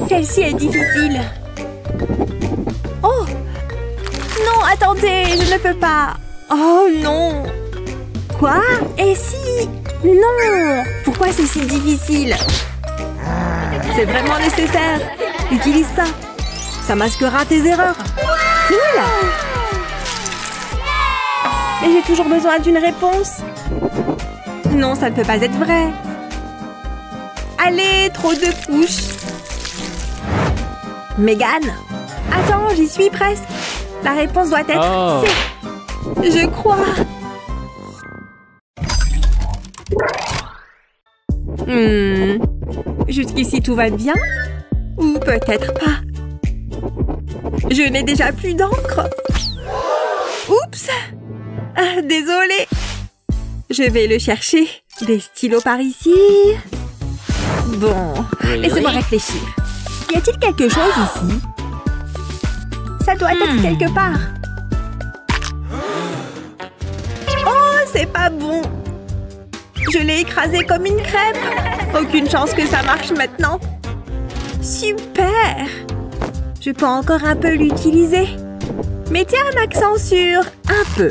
Celle-ci est difficile. Oh! Non, attendez, je ne peux pas. Oh non! Quoi? Et si? Non! Pourquoi c'est si difficile? C'est vraiment nécessaire. Utilise ça. Ça masquera tes erreurs. Cool! Mais j'ai toujours besoin d'une réponse. Non, ça ne peut pas être vrai. Allez, trop de couches. Megan, attends, j'y suis presque. La réponse doit être C. Je crois. Jusqu'ici, tout va bien? Ou peut-être pas. Je n'ai déjà plus d'encre. Oups! Ah, désolée. Je vais le chercher. Des stylos par ici. Bon, laissez-moi réfléchir. Y a-t-il quelque chose ici? Ça doit être quelque part. Oh, c'est pas bon. Je l'ai écrasé comme une crème. Aucune chance que ça marche maintenant. Super. Je peux encore un peu l'utiliser. Mettez un accent sur un peu.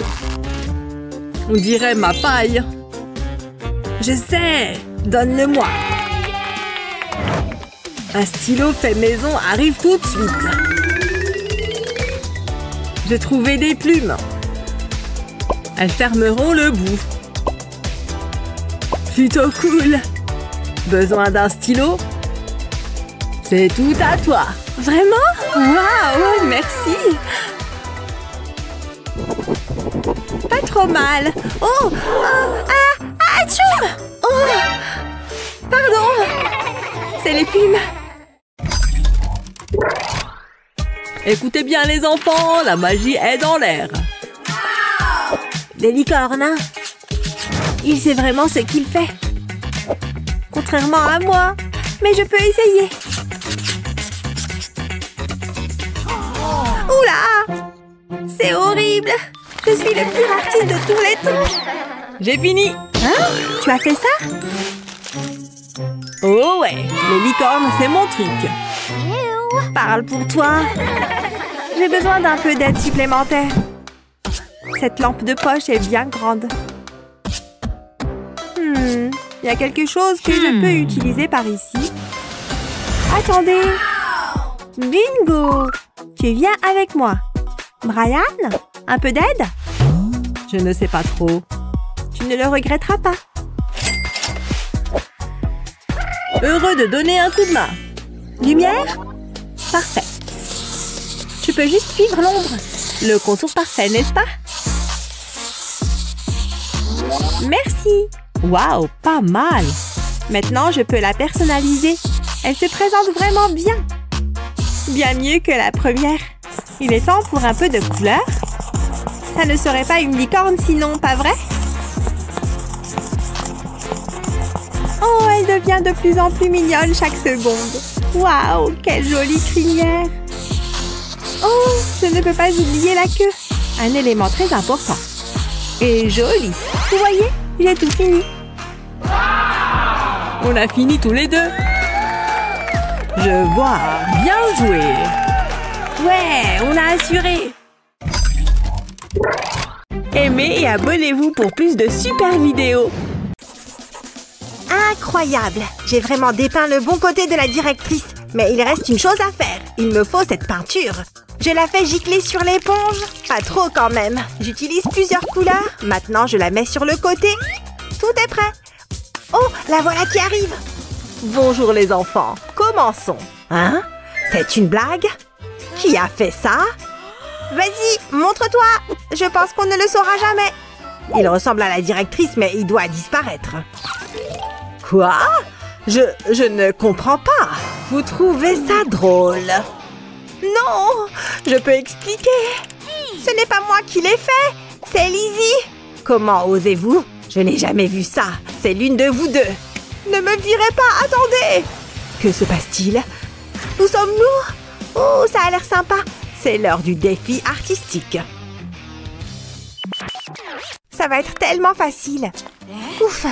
On dirait ma paille. Je sais. Donne-le-moi. Un stylo fait maison arrive tout de suite. J'ai trouvé des plumes. Elles fermeront le bout. Plutôt cool. Besoin d'un stylo? C'est tout à toi. Vraiment? Waouh, merci. Pas trop mal. Oh, atchoum. Oh, pardon. C'est les plumes. Écoutez bien les enfants, la magie est dans l'air. Des licornes, hein? Il sait vraiment ce qu'il fait. Contrairement à moi. Mais je peux essayer. Oula! C'est horrible. Je suis le pire artiste de tous les temps. J'ai fini. Hein? Tu as fait ça? Oh ouais, les licornes, c'est mon truc. Parle pour toi. J'ai besoin d'un peu d'aide supplémentaire. Cette lampe de poche est bien grande. Il y a quelque chose que je peux utiliser par ici. Attendez. Bingo! Tu viens avec moi. Brian, un peu d'aide? Je ne sais pas trop. Tu ne le regretteras pas. Heureux de donner un coup de main. Lumière? Parfait. Tu peux juste suivre l'ombre. Le contour parfait, n'est-ce pas? Merci. Waouh, pas mal. Maintenant, je peux la personnaliser. Elle se présente vraiment bien. Bien mieux que la première. Il est temps pour un peu de couleur. Ça ne serait pas une licorne sinon, pas vrai? Oh, elle devient de plus en plus mignonne chaque seconde. Waouh, quelle jolie crinière. Oh, je ne peux pas oublier la queue. Un élément très important. Et joli. Vous voyez, j'ai tout fini. On a fini tous les deux. Je vois. Bien joué. Ouais, on a assuré. Aimez et abonnez-vous pour plus de super vidéos. Incroyable! J'ai vraiment dépeint le bon côté de la directrice. Mais il reste une chose à faire. Il me faut cette peinture. Je la fais gicler sur l'éponge. Pas trop quand même. J'utilise plusieurs couleurs. Maintenant, je la mets sur le côté. Tout est prêt. Oh, la voilà qui arrive. Bonjour les enfants. Commençons. Hein? C'est une blague? Qui a fait ça? Vas-y, montre-toi. Je pense qu'on ne le saura jamais. Il ressemble à la directrice, mais il doit disparaître. Quoi? Je ne comprends pas. Vous trouvez ça drôle? Non, je peux expliquer. Ce n'est pas moi qui l'ai fait. C'est Lizzie. Comment osez-vous? Je n'ai jamais vu ça. C'est l'une de vous deux. Ne me virez pas, attendez. Que se passe-t-il? Où sommes-nous? Oh, ça a l'air sympa. C'est l'heure du défi artistique. Ça va être tellement facile. Ouf,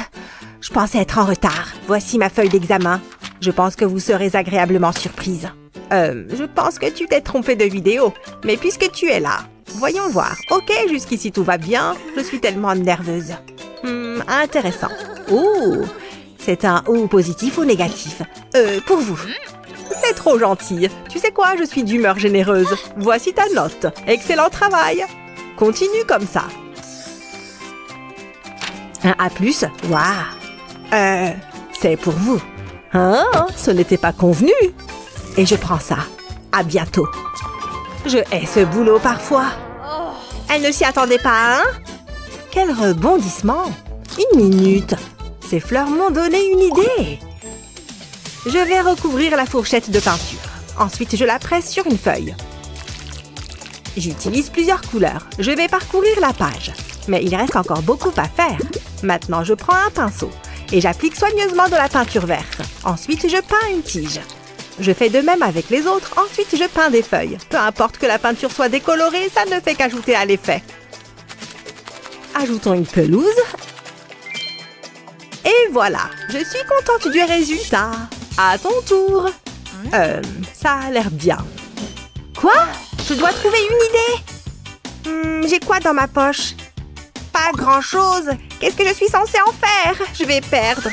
je pensais être en retard. Voici ma feuille d'examen. Je pense que vous serez agréablement surprise. Je pense que tu t'es trompée de vidéo. Mais puisque tu es là, voyons voir. Ok, jusqu'ici tout va bien. Je suis tellement nerveuse. Intéressant. Oh, c'est un O positif ou négatif? Pour vous. C'est trop gentil. Tu sais quoi, je suis d'humeur généreuse. Voici ta note. Excellent travail. Continue comme ça. Un A+, waouh. C'est pour vous. Hein? Ce n'était pas convenu. Et je prends ça. À bientôt. Je hais ce boulot parfois. Elle ne s'y attendait pas, hein? Quel rebondissement. Une minute. Ces fleurs m'ont donné une idée. Je vais recouvrir la fourchette de peinture. Ensuite, je la presse sur une feuille. J'utilise plusieurs couleurs. Je vais parcourir la page. Mais il reste encore beaucoup à faire. Maintenant, je prends un pinceau et j'applique soigneusement de la peinture verte. Ensuite, je peins une tige. Je fais de même avec les autres. Ensuite, je peins des feuilles. Peu importe que la peinture soit décolorée, ça ne fait qu'ajouter à l'effet. Ajoutons une pelouse. Et voilà, je suis contente du résultat. À ton tour. Ça a l'air bien. Quoi? Je dois trouver une idée. J'ai quoi dans ma poche? Pas grand-chose. Qu'est-ce que je suis censée en faire? Je vais perdre.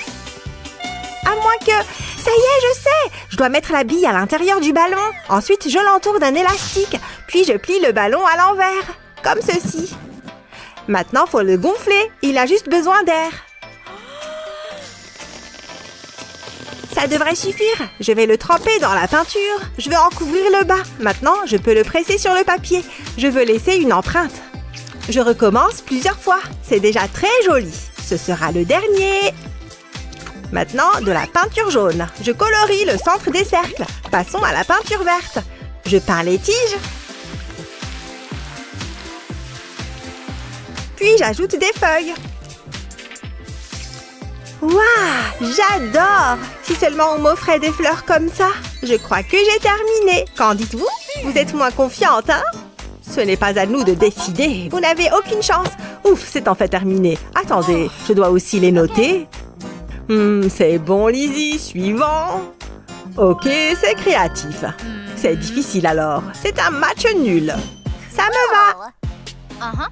À moins que... Ça y est, je sais! Je dois mettre la bille à l'intérieur du ballon. Ensuite, je l'entoure d'un élastique. Puis, je plie le ballon à l'envers. Comme ceci. Maintenant, faut le gonfler. Il a juste besoin d'air. Ça devrait suffire. Je vais le tremper dans la peinture. Je vais en couvrir le bas. Maintenant, je peux le presser sur le papier. Je veux laisser une empreinte. Je recommence plusieurs fois. C'est déjà très joli. Ce sera le dernier. Maintenant, de la peinture jaune. Je colorie le centre des cercles. Passons à la peinture verte. Je peins les tiges. Puis j'ajoute des feuilles. Waouh, j'adore! Si seulement on m'offrait des fleurs comme ça. Je crois que j'ai terminé. Qu'en dites-vous? Vous êtes moins confiante, hein? Ce n'est pas à nous de décider. Vous n'avez aucune chance. Ouf, c'est en fait terminé. Attendez, je dois aussi les noter. C'est bon, Lizzie. Suivant. Ok, c'est créatif. C'est difficile alors. C'est un match nul. Ça me va.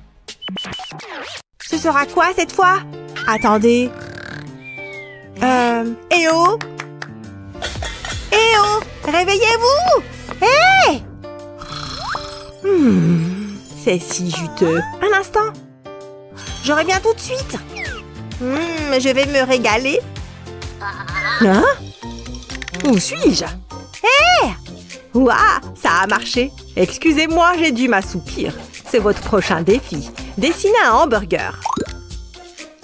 Ce sera quoi cette fois? Attendez. Eh oh! Eh oh! Réveillez-vous! Hé! C'est si juteux. Un instant. Je reviens tout de suite. Je vais me régaler. Hein? Où suis-je? Hé! Ouah, ça a marché. Excusez-moi, j'ai dû m'assoupir. C'est votre prochain défi. Dessinez un hamburger.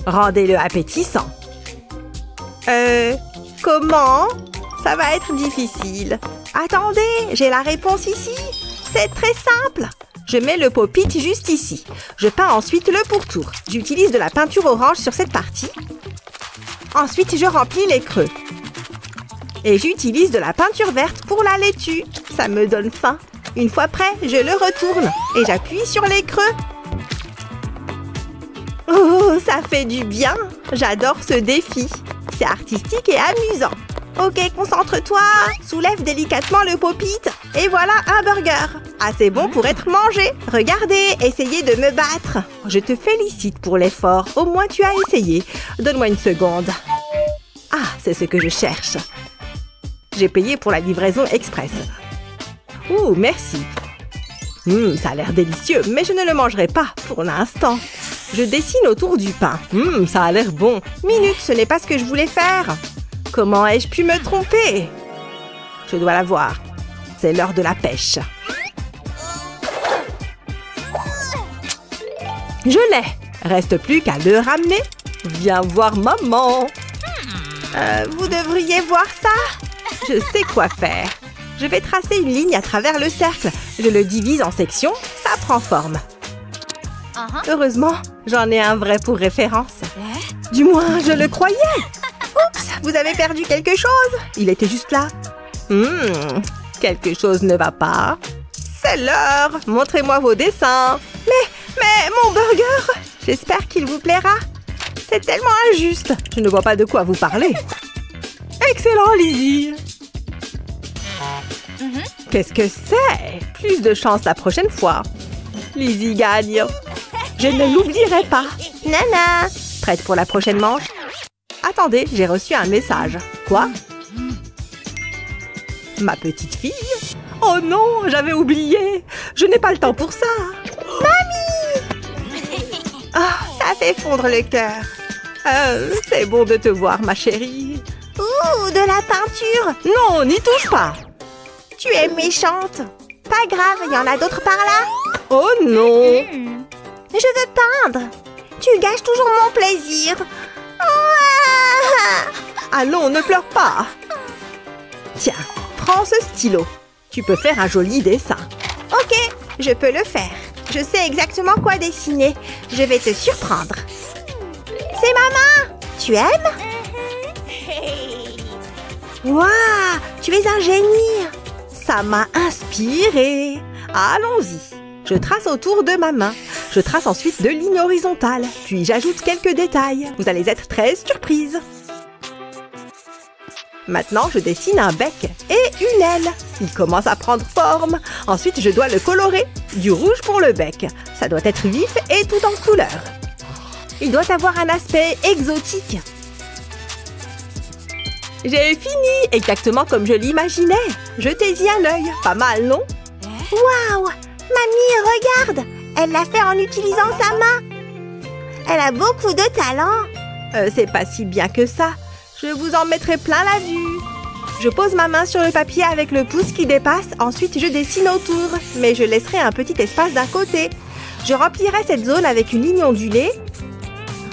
Rendez-le appétissant. Comment? Ça va être difficile. Attendez, j'ai la réponse ici. C'est très simple. Je mets le pop-it juste ici. Je peins ensuite le pourtour. J'utilise de la peinture orange sur cette partie. Ensuite, je remplis les creux. Et j'utilise de la peinture verte pour la laitue. Ça me donne faim. Une fois prêt, je le retourne. Et j'appuie sur les creux. Oh, ça fait du bien. J'adore ce défi. C'est artistique et amusant. Ok, concentre-toi. Soulève délicatement le pop-it. Et voilà un burger. Assez bon pour être mangé. Regardez, essayez de me battre. Je te félicite pour l'effort. Au moins, tu as essayé. Donne-moi une seconde. Ah, c'est ce que je cherche. J'ai payé pour la livraison express. Ouh, merci. Ça a l'air délicieux, mais je ne le mangerai pas pour l'instant. Je dessine autour du pain. Ça a l'air bon. Minute, ce n'est pas ce que je voulais faire. Comment ai-je pu me tromper? Je dois la voir. C'est l'heure de la pêche. Je l'ai. Reste plus qu'à le ramener. Viens voir maman. Vous devriez voir ça. Je sais quoi faire. Je vais tracer une ligne à travers le cercle. Je le divise en sections. Ça prend forme. Heureusement, j'en ai un vrai pour référence. Du moins, je le croyais. Oups, vous avez perdu quelque chose. Il était juste là. Quelque chose ne va pas. C'est l'heure. Montrez-moi vos dessins. Mais mon burger. J'espère qu'il vous plaira. C'est tellement injuste. Je ne vois pas de quoi vous parlez. Excellent, Lizzie. Qu'est-ce que c'est? Plus de chance la prochaine fois. Lizzie gagne. Je ne l'oublierai pas. Nana, prête pour la prochaine manche? Attendez, j'ai reçu un message. Quoi? Ma petite fille? Oh non, j'avais oublié. Je n'ai pas le temps pour ça. Mamie! Oh, ça fait fondre le cœur. C'est bon de te voir, ma chérie. Ouh, de la peinture. Non, n'y touche pas. Tu es méchante. Pas grave, il y en a d'autres par là. Oh non. Je veux peindre. Tu gâches toujours mon plaisir. Allons, ne pleure pas. Tiens, prends ce stylo. Tu peux faire un joli dessin. Ok, je peux le faire. Je sais exactement quoi dessiner. Je vais te surprendre. C'est maman. Tu aimes? Waouh, tu es un génie. Ça m'a inspirée. Allons-y. Je trace autour de ma main. Je trace ensuite de lignes horizontales. Puis j'ajoute quelques détails. Vous allez être très surprise. Maintenant, je dessine un bec et une aile. Il commence à prendre forme. Ensuite, je dois le colorer. Du rouge pour le bec. Ça doit être vif et tout en couleur. Il doit avoir un aspect exotique. J'ai fini, exactement comme je l'imaginais. Jetez-y un œil. Pas mal, non? Waouh! Mamie, regarde! Elle l'a fait en utilisant sa main. Elle a beaucoup de talent. C'est pas si bien que ça. Je vous en mettrai plein la vue. Je pose ma main sur le papier avec le pouce qui dépasse. Ensuite, je dessine autour. Mais je laisserai un petit espace d'un côté. Je remplirai cette zone avec une ligne ondulée.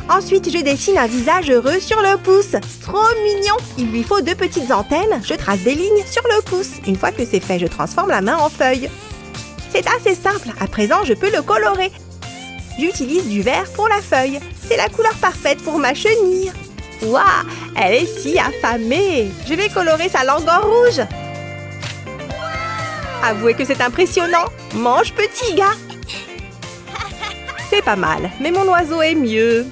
Ensuite, je dessine un visage heureux sur le pouce. Trop mignon! Il lui faut 2 petites antennes. Je trace des lignes sur le pouce. Une fois que c'est fait, je transforme la main en feuille. C'est assez simple. À présent, je peux le colorer. J'utilise du vert pour la feuille. C'est la couleur parfaite pour ma chenille. Waouh! Elle est si affamée! Je vais colorer sa langue en rouge. Avouez que c'est impressionnant. Mange, petit gars. C'est pas mal, mais mon oiseau est mieux.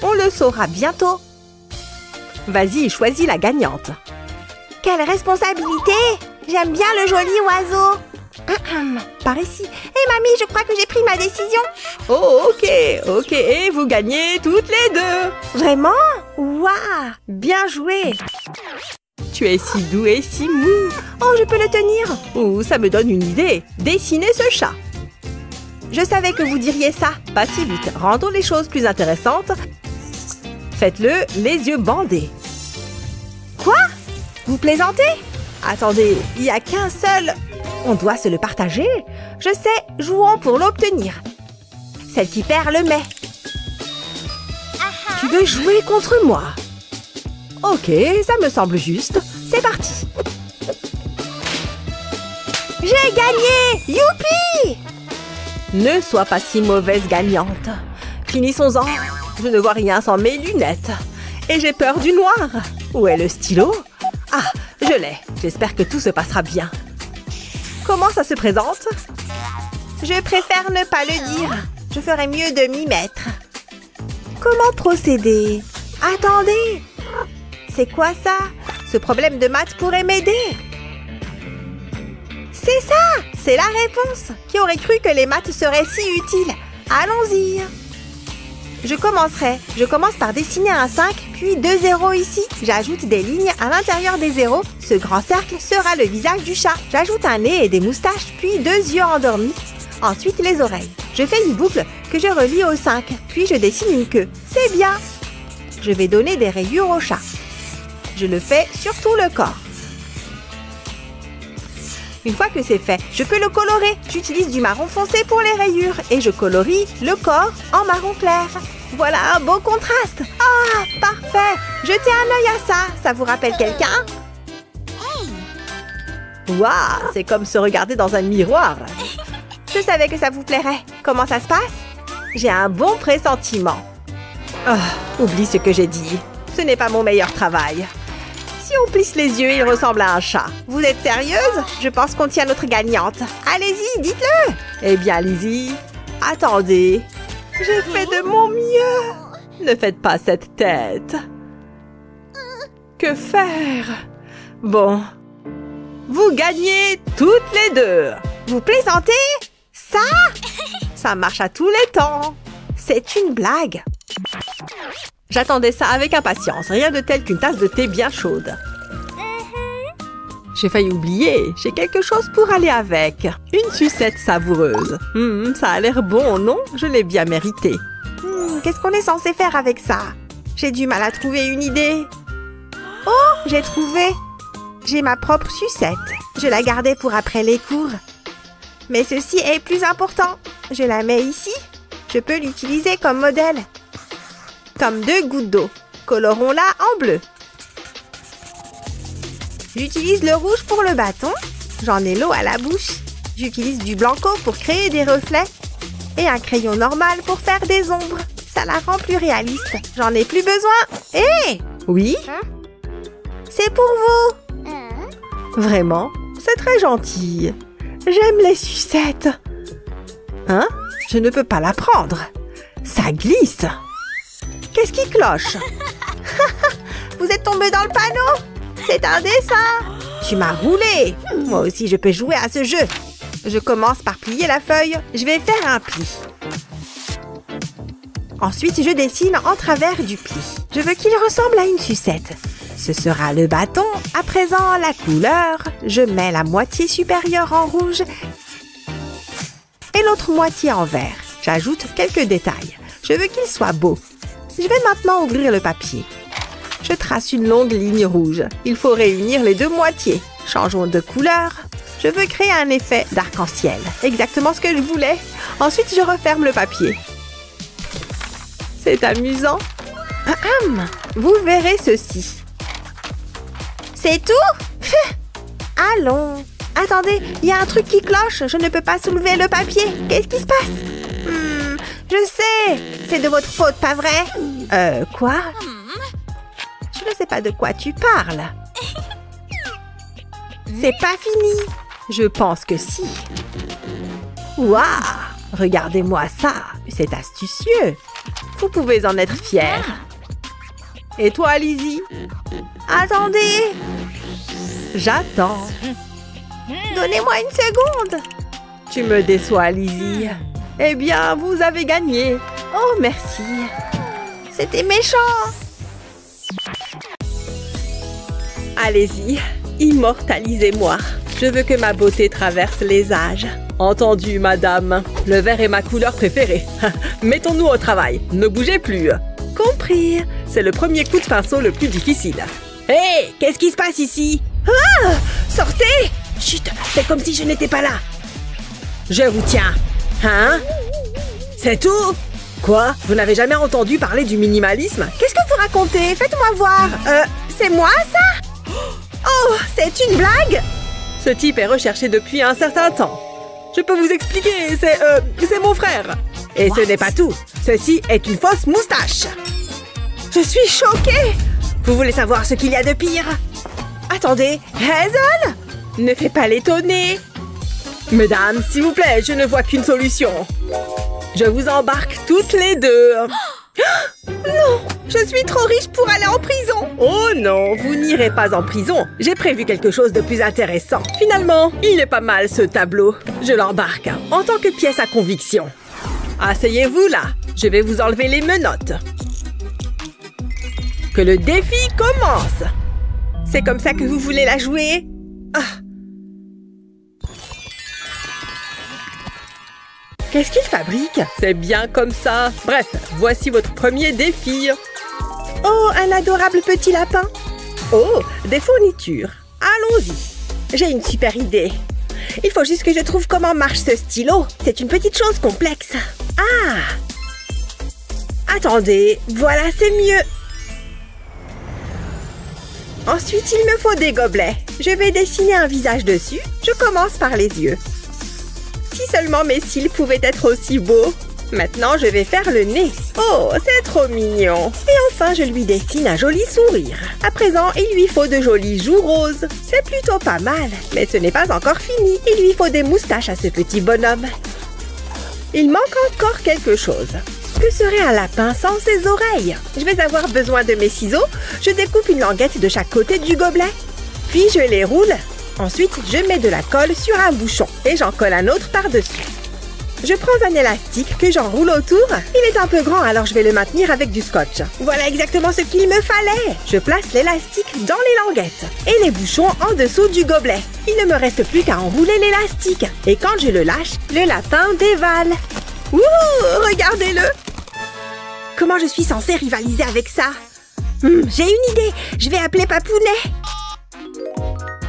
On le saura bientôt. Vas-y, choisis la gagnante. Quelle responsabilité! J'aime bien le joli oiseau. Par ici. Hé, mamie, je crois que j'ai pris ma décision. Oh, ok. Et vous gagnez toutes les deux. Vraiment? Waouh! Bien joué. Tu es si doux et si mou. Oh, je peux le tenir. Oh, ça me donne une idée. Dessinez ce chat. Je savais que vous diriez ça. Pas si vite. Rendons les choses plus intéressantes. Faites-le les yeux bandés. Quoi? Vous plaisantez? Attendez, il n'y a qu'un seul... On doit se le partager. Je sais, jouons pour l'obtenir. Celle qui perd le met. Tu veux jouer contre moi? Ok, ça me semble juste. C'est parti. J'ai gagné! Youpi! Ne sois pas si mauvaise gagnante. Finissons-en. Je ne vois rien sans mes lunettes. Et j'ai peur du noir. Où est le stylo? Ah, je l'ai. J'espère que tout se passera bien. Comment ça se présente? Je préfère ne pas le dire. Je ferais mieux de m'y mettre. Comment procéder? Attendez! C'est quoi ça? Ce problème de maths pourrait m'aider. C'est ça! C'est la réponse! Qui aurait cru que les maths seraient si utiles? Allons-y! Je commence par dessiner un 5, puis 2 zéros ici. J'ajoute des lignes à l'intérieur des zéros. Ce grand cercle sera le visage du chat. J'ajoute un nez et des moustaches, puis 2 yeux endormis. Ensuite, les oreilles. Je fais une boucle que je relie au 5, puis je dessine une queue. C'est bien! Je vais donner des rayures au chat. Je le fais sur tout le corps. Une fois que c'est fait, je peux le colorer. J'utilise du marron foncé pour les rayures et je colorie le corps en marron clair. Voilà un beau contraste. Ah, parfait. Jetez un œil à ça. Ça vous rappelle quelqu'un? Waouh, c'est comme se regarder dans un miroir. Je savais que ça vous plairait. Comment ça se passe? J'ai un bon pressentiment. Oh, oublie ce que j'ai dit. Ce n'est pas mon meilleur travail. Si on plisse les yeux, il ressemble à un chat. Vous êtes sérieuse? Je pense qu'on tient notre gagnante. Allez-y, dites-le! Eh bien, Lizzie, attendez. J'ai fait de mon mieux. Ne faites pas cette tête. Que faire? Bon. Vous gagnez toutes les deux. Vous plaisantez? Ça marche à tous les temps. C'est une blague. J'attendais ça avec impatience. Rien de tel qu'une tasse de thé bien chaude. J'ai failli oublier. J'ai quelque chose pour aller avec. Une sucette savoureuse. Ça a l'air bon, non? Je l'ai bien mérité. Qu'est-ce qu'on est censé faire avec ça? J'ai du mal à trouver une idée. Oh, j'ai trouvé. J'ai ma propre sucette. Je la gardais pour après les cours. Mais ceci est plus important. Je la mets ici. Je peux l'utiliser comme modèle. Comme 2 gouttes d'eau. Colorons-la en bleu. J'utilise le rouge pour le bâton. J'en ai l'eau à la bouche. J'utilise du blanco pour créer des reflets. Et un crayon normal pour faire des ombres. Ça la rend plus réaliste. J'en ai plus besoin. Hé! Oui? C'est pour vous. Vraiment? C'est très gentil. J'aime les sucettes. Hein? Je ne peux pas la prendre. Ça glisse. Qu'est-ce qui cloche? Vous êtes tombé dans le panneau? C'est un dessin. Tu m'as roulé. Moi aussi, je peux jouer à ce jeu. Je commence par plier la feuille. Je vais faire un pli. Ensuite, je dessine en travers du pli. Je veux qu'il ressemble à une sucette. Ce sera le bâton. À présent, la couleur. Je mets la moitié supérieure en rouge et l'autre moitié en vert. J'ajoute quelques détails. Je veux qu'il soit beau. Je vais maintenant ouvrir le papier. Je trace une longue ligne rouge. Il faut réunir les 2 moitiés. Changeons de couleur. Je veux créer un effet d'arc-en-ciel. Exactement ce que je voulais. Ensuite, je referme le papier. C'est amusant. Vous verrez ceci. C'est tout? Allons. Attendez, il y a un truc qui cloche. Je ne peux pas soulever le papier. Qu'est-ce qui se passe? Je sais. C'est de votre faute, pas vrai? Quoi? Je ne sais pas de quoi tu parles. C'est pas fini. Je pense que si. Waouh! Regardez-moi ça. C'est astucieux. Vous pouvez en être fiers. Et toi, Lizzie? Attendez. J'attends. Donnez-moi une seconde. Tu me déçois, Lizzie. Eh bien, vous avez gagné. Oh, merci. C'était méchant. Allez-y, immortalisez-moi. Je veux que ma beauté traverse les âges. Entendu, madame. Le vert est ma couleur préférée. Mettons-nous au travail. Ne bougez plus. Compris. C'est le premier coup de pinceau le plus difficile. Hé, qu'est-ce qui se passe ici? Ah! Sortez! Chut, faites comme si je n'étais pas là. Je vous tiens. Hein? C'est tout? Quoi? Vous n'avez jamais entendu parler du minimalisme? Qu'est-ce que vous racontez? Faites-moi voir. C'est moi, ça? Oh, c'est une blague? Ce type est recherché depuis un certain temps. Je peux vous expliquer, c'est mon frère. Et ce n'est pas tout. Ceci est une fausse moustache. Je suis choquée. Vous voulez savoir ce qu'il y a de pire? Attendez, Hazel? Ne fais pas l'étonner. Mesdames, s'il vous plaît, je ne vois qu'une solution. Je vous embarque toutes les deux. Non, je suis trop riche pour aller en prison. Oh non, vous n'irez pas en prison. J'ai prévu quelque chose de plus intéressant. Finalement, il est pas mal ce tableau. Je l'embarque en tant que pièce à conviction. Asseyez-vous là. Je vais vous enlever les menottes. Que le défi commence. C'est comme ça que vous voulez la jouer? Qu'est-ce qu'il fabrique? C'est bien comme ça. Bref, voici votre premier défi. Oh, un adorable petit lapin. Oh, des fournitures. Allons-y. J'ai une super idée. Il faut juste que je trouve comment marche ce stylo. C'est une petite chose complexe. Ah! Attendez, voilà, c'est mieux. Ensuite, il me faut des gobelets. Je vais dessiner un visage dessus. Je commence par les yeux. Si seulement mes cils pouvaient être aussi beaux. Maintenant, je vais faire le nez. Oh, c'est trop mignon. Et enfin, je lui dessine un joli sourire. À présent, il lui faut de jolies joues roses. C'est plutôt pas mal, mais ce n'est pas encore fini. Il lui faut des moustaches à ce petit bonhomme. Il manque encore quelque chose. Que serait un lapin sans ses oreilles? Je vais avoir besoin de mes ciseaux. Je découpe une languette de chaque côté du gobelet. Puis je les roule. Ensuite, je mets de la colle sur un bouchon et j'en colle un autre par-dessus. Je prends un élastique que j'enroule autour. Il est un peu grand, alors je vais le maintenir avec du scotch. Voilà exactement ce qu'il me fallait. Je place l'élastique dans les languettes et les bouchons en dessous du gobelet. Il ne me reste plus qu'à enrouler l'élastique. Et quand je le lâche, le lapin dévale. Wouhou! Regardez-le! Comment je suis censée rivaliser avec ça? J'ai une idée. Je vais appeler Papounet.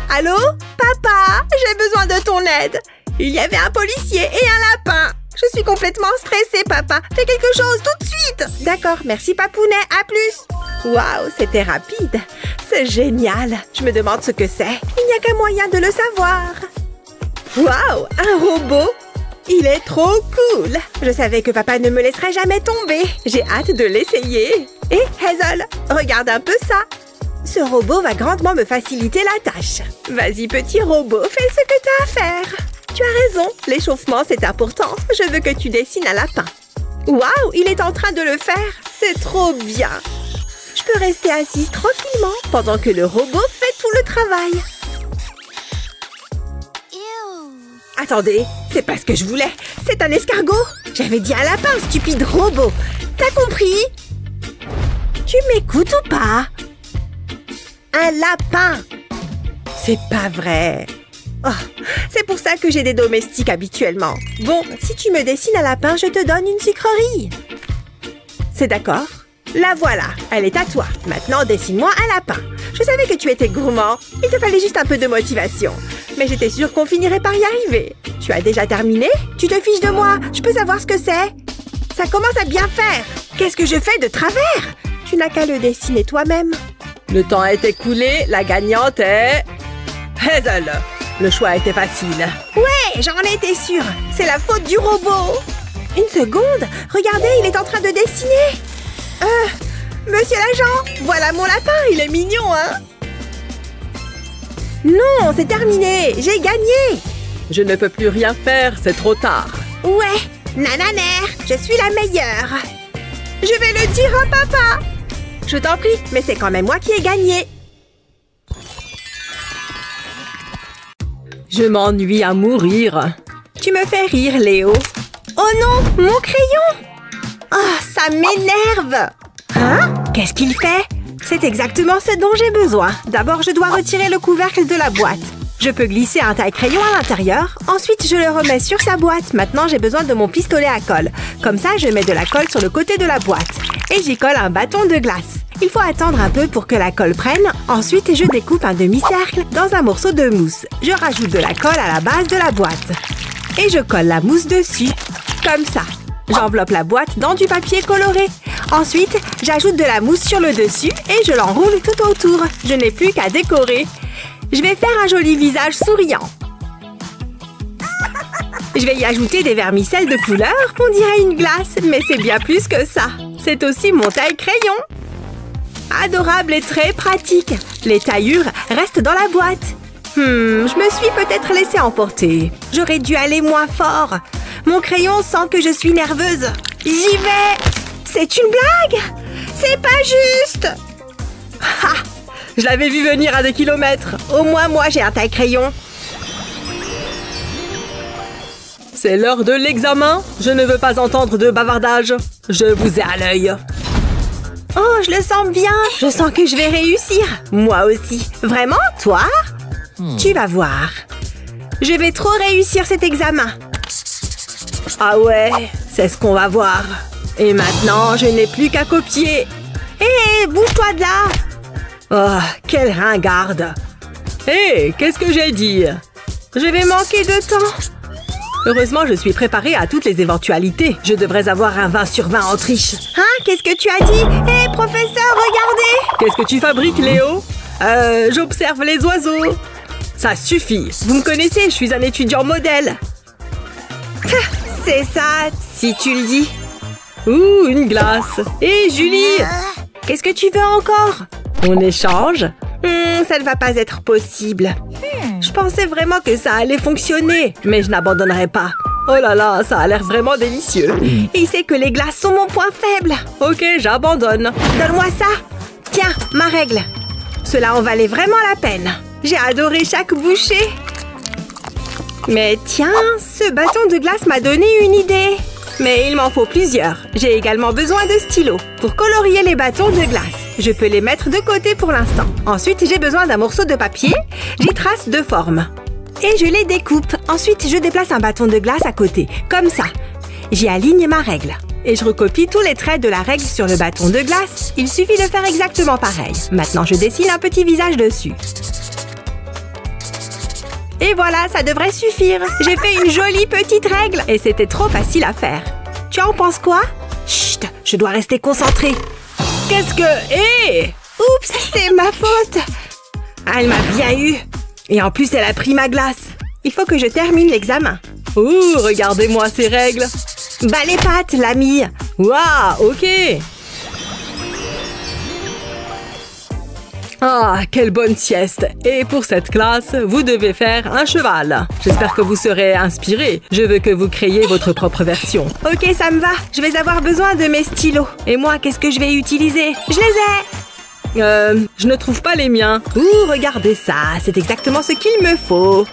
Allô? Papa, j'ai besoin de ton aide. Il y avait un policier et un lapin. Je suis complètement stressée, papa. Fais quelque chose tout de suite. D'accord, merci Papounet. À plus. Waouh, c'était rapide. C'est génial. Je me demande ce que c'est. Il n'y a qu'un moyen de le savoir. Waouh, un robot. Il est trop cool. Je savais que papa ne me laisserait jamais tomber. J'ai hâte de l'essayer. Et Hazel, regarde un peu ça. Ce robot va grandement me faciliter la tâche. Vas-y, petit robot, fais ce que t'as à faire. Tu as raison, l'échauffement c'est important. Je veux que tu dessines un lapin. Waouh, il est en train de le faire. C'est trop bien. Je peux rester assise tranquillement pendant que le robot fait tout le travail. Attendez, c'est pas ce que je voulais. C'est un escargot. J'avais dit un lapin, stupide robot. T'as compris? Tu m'écoutes ou pas? Un lapin. C'est pas vrai. Oh, c'est pour ça que j'ai des domestiques habituellement. Bon, si tu me dessines un lapin, je te donne une sucrerie. C'est d'accord? La voilà, elle est à toi. Maintenant, dessine-moi un lapin. Je savais que tu étais gourmand. Il te fallait juste un peu de motivation. Mais j'étais sûre qu'on finirait par y arriver. Tu as déjà terminé? Tu te fiches de moi? Je peux savoir ce que c'est? Ça commence à bien faire. Qu'est-ce que je fais de travers? Tu n'as qu'à le dessiner toi-même. Le temps est écoulé, la gagnante est... Hazel. Le choix était facile. Ouais, j'en étais sûre. C'est la faute du robot. Une seconde. Regardez, il est en train de dessiner. Monsieur l'agent, voilà mon lapin. Il est mignon, hein? Non, c'est terminé. J'ai gagné. Je ne peux plus rien faire, c'est trop tard. Ouais, nananer, je suis la meilleure. Je vais le dire à papa. Je t'en prie, mais c'est quand même moi qui ai gagné. Je m'ennuie à mourir. Tu me fais rire, Léo. Oh non, mon crayon! Oh, ça m'énerve! Hein? Qu'est-ce qu'il fait? C'est exactement ce dont j'ai besoin. D'abord, je dois retirer le couvercle de la boîte. Je peux glisser un taille-crayon à l'intérieur. Ensuite, je le remets sur sa boîte. Maintenant, j'ai besoin de mon pistolet à colle. Comme ça, je mets de la colle sur le côté de la boîte. Et j'y colle un bâton de glace. Il faut attendre un peu pour que la colle prenne. Ensuite, je découpe un demi-cercle dans un morceau de mousse. Je rajoute de la colle à la base de la boîte. Et je colle la mousse dessus. Comme ça. J'enveloppe la boîte dans du papier coloré. Ensuite, j'ajoute de la mousse sur le dessus et je l'enroule tout autour. Je n'ai plus qu'à décorer. Je vais faire un joli visage souriant. Je vais y ajouter des vermicelles de couleur qu'on dirait une glace, mais c'est bien plus que ça. C'est aussi mon taille-crayon. Adorable et très pratique. Les taillures restent dans la boîte. Je me suis peut-être laissée emporter. J'aurais dû aller moins fort. Mon crayon sent que je suis nerveuse. J'y vais. C'est une blague. C'est pas juste. Ha! Je l'avais vu venir à des kilomètres. Au moins, moi, j'ai un taille-crayon. C'est l'heure de l'examen. Je ne veux pas entendre de bavardage. Je vous ai à l'œil. Oh, je le sens bien. Je sens que je vais réussir. Moi aussi. Vraiment, toi? Tu vas voir. Je vais trop réussir cet examen. Ah ouais, c'est ce qu'on va voir. Et maintenant, je n'ai plus qu'à copier. Hé, bouge-toi de là! Oh, quelle ringarde! Hé, qu'est-ce que j'ai dit? Je vais manquer de temps. Heureusement, je suis préparée à toutes les éventualités. Je devrais avoir un 20 sur 20 en triche. Hein? Qu'est-ce que tu as dit? Hé, professeur, regardez! Qu'est-ce que tu fabriques, Léo? J'observe les oiseaux. Ça suffit. Vous me connaissez, je suis un étudiant modèle. C'est ça, si tu le dis. Ouh, une glace. Hé, Julie! Qu'est-ce que tu veux encore? On échange? Ça ne va pas être possible. Je pensais vraiment que ça allait fonctionner, mais je n'abandonnerai pas. Oh là là, ça a l'air vraiment délicieux. Il sait que les glaces sont mon point faible. Ok, j'abandonne. Donne-moi ça. Tiens, ma règle. Cela en valait vraiment la peine. J'ai adoré chaque bouchée. Mais tiens, ce bâton de glace m'a donné une idée. Mais il m'en faut plusieurs. J'ai également besoin de stylos pour colorier les bâtons de glace. Je peux les mettre de côté pour l'instant. Ensuite, j'ai besoin d'un morceau de papier. J'y trace deux formes. Et je les découpe. Ensuite, je déplace un bâton de glace à côté, comme ça. J'y aligne ma règle. Et je recopie tous les traits de la règle sur le bâton de glace. Il suffit de faire exactement pareil. Maintenant, je dessine un petit visage dessus. Et voilà, ça devrait suffire. J'ai fait une jolie petite règle. Et c'était trop facile à faire. Tu en penses quoi? Chut, je dois rester concentrée. Qu'est-ce que... Hé! Oups, c'est ma faute. Elle m'a bien eu. Et en plus, elle a pris ma glace. Il faut que je termine l'examen. Ouh, regardez-moi ces règles. Bah les pattes, l'ami. Waouh, ok. Ah, quelle bonne sieste. Et pour cette classe, vous devez faire un cheval. J'espère que vous serez inspirés. Je veux que vous créiez votre propre version. Ok, ça me va. Je vais avoir besoin de mes stylos. Et moi, qu'est-ce que je vais utiliser? Je les ai. Je ne trouve pas les miens. Ouh, regardez ça. C'est exactement ce qu'il me faut.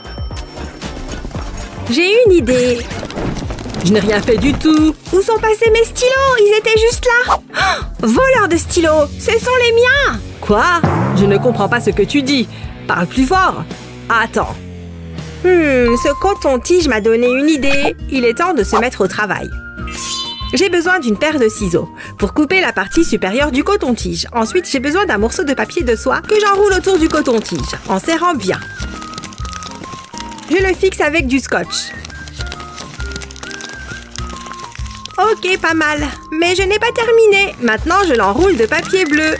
J'ai une idée. Je n'ai rien fait du tout. Où sont passés mes stylos? Ils étaient juste là. Oh, voleur de stylos. Ce sont les miens. Quoi? Je ne comprends pas ce que tu dis. Parle plus fort. Attends. Ce coton-tige m'a donné une idée. Il est temps de se mettre au travail. J'ai besoin d'une paire de ciseaux pour couper la partie supérieure du coton-tige. Ensuite, j'ai besoin d'un morceau de papier de soie que j'enroule autour du coton-tige en serrant bien. Je le fixe avec du scotch. Ok, pas mal. Mais je n'ai pas terminé. Maintenant, je l'enroule de papier bleu.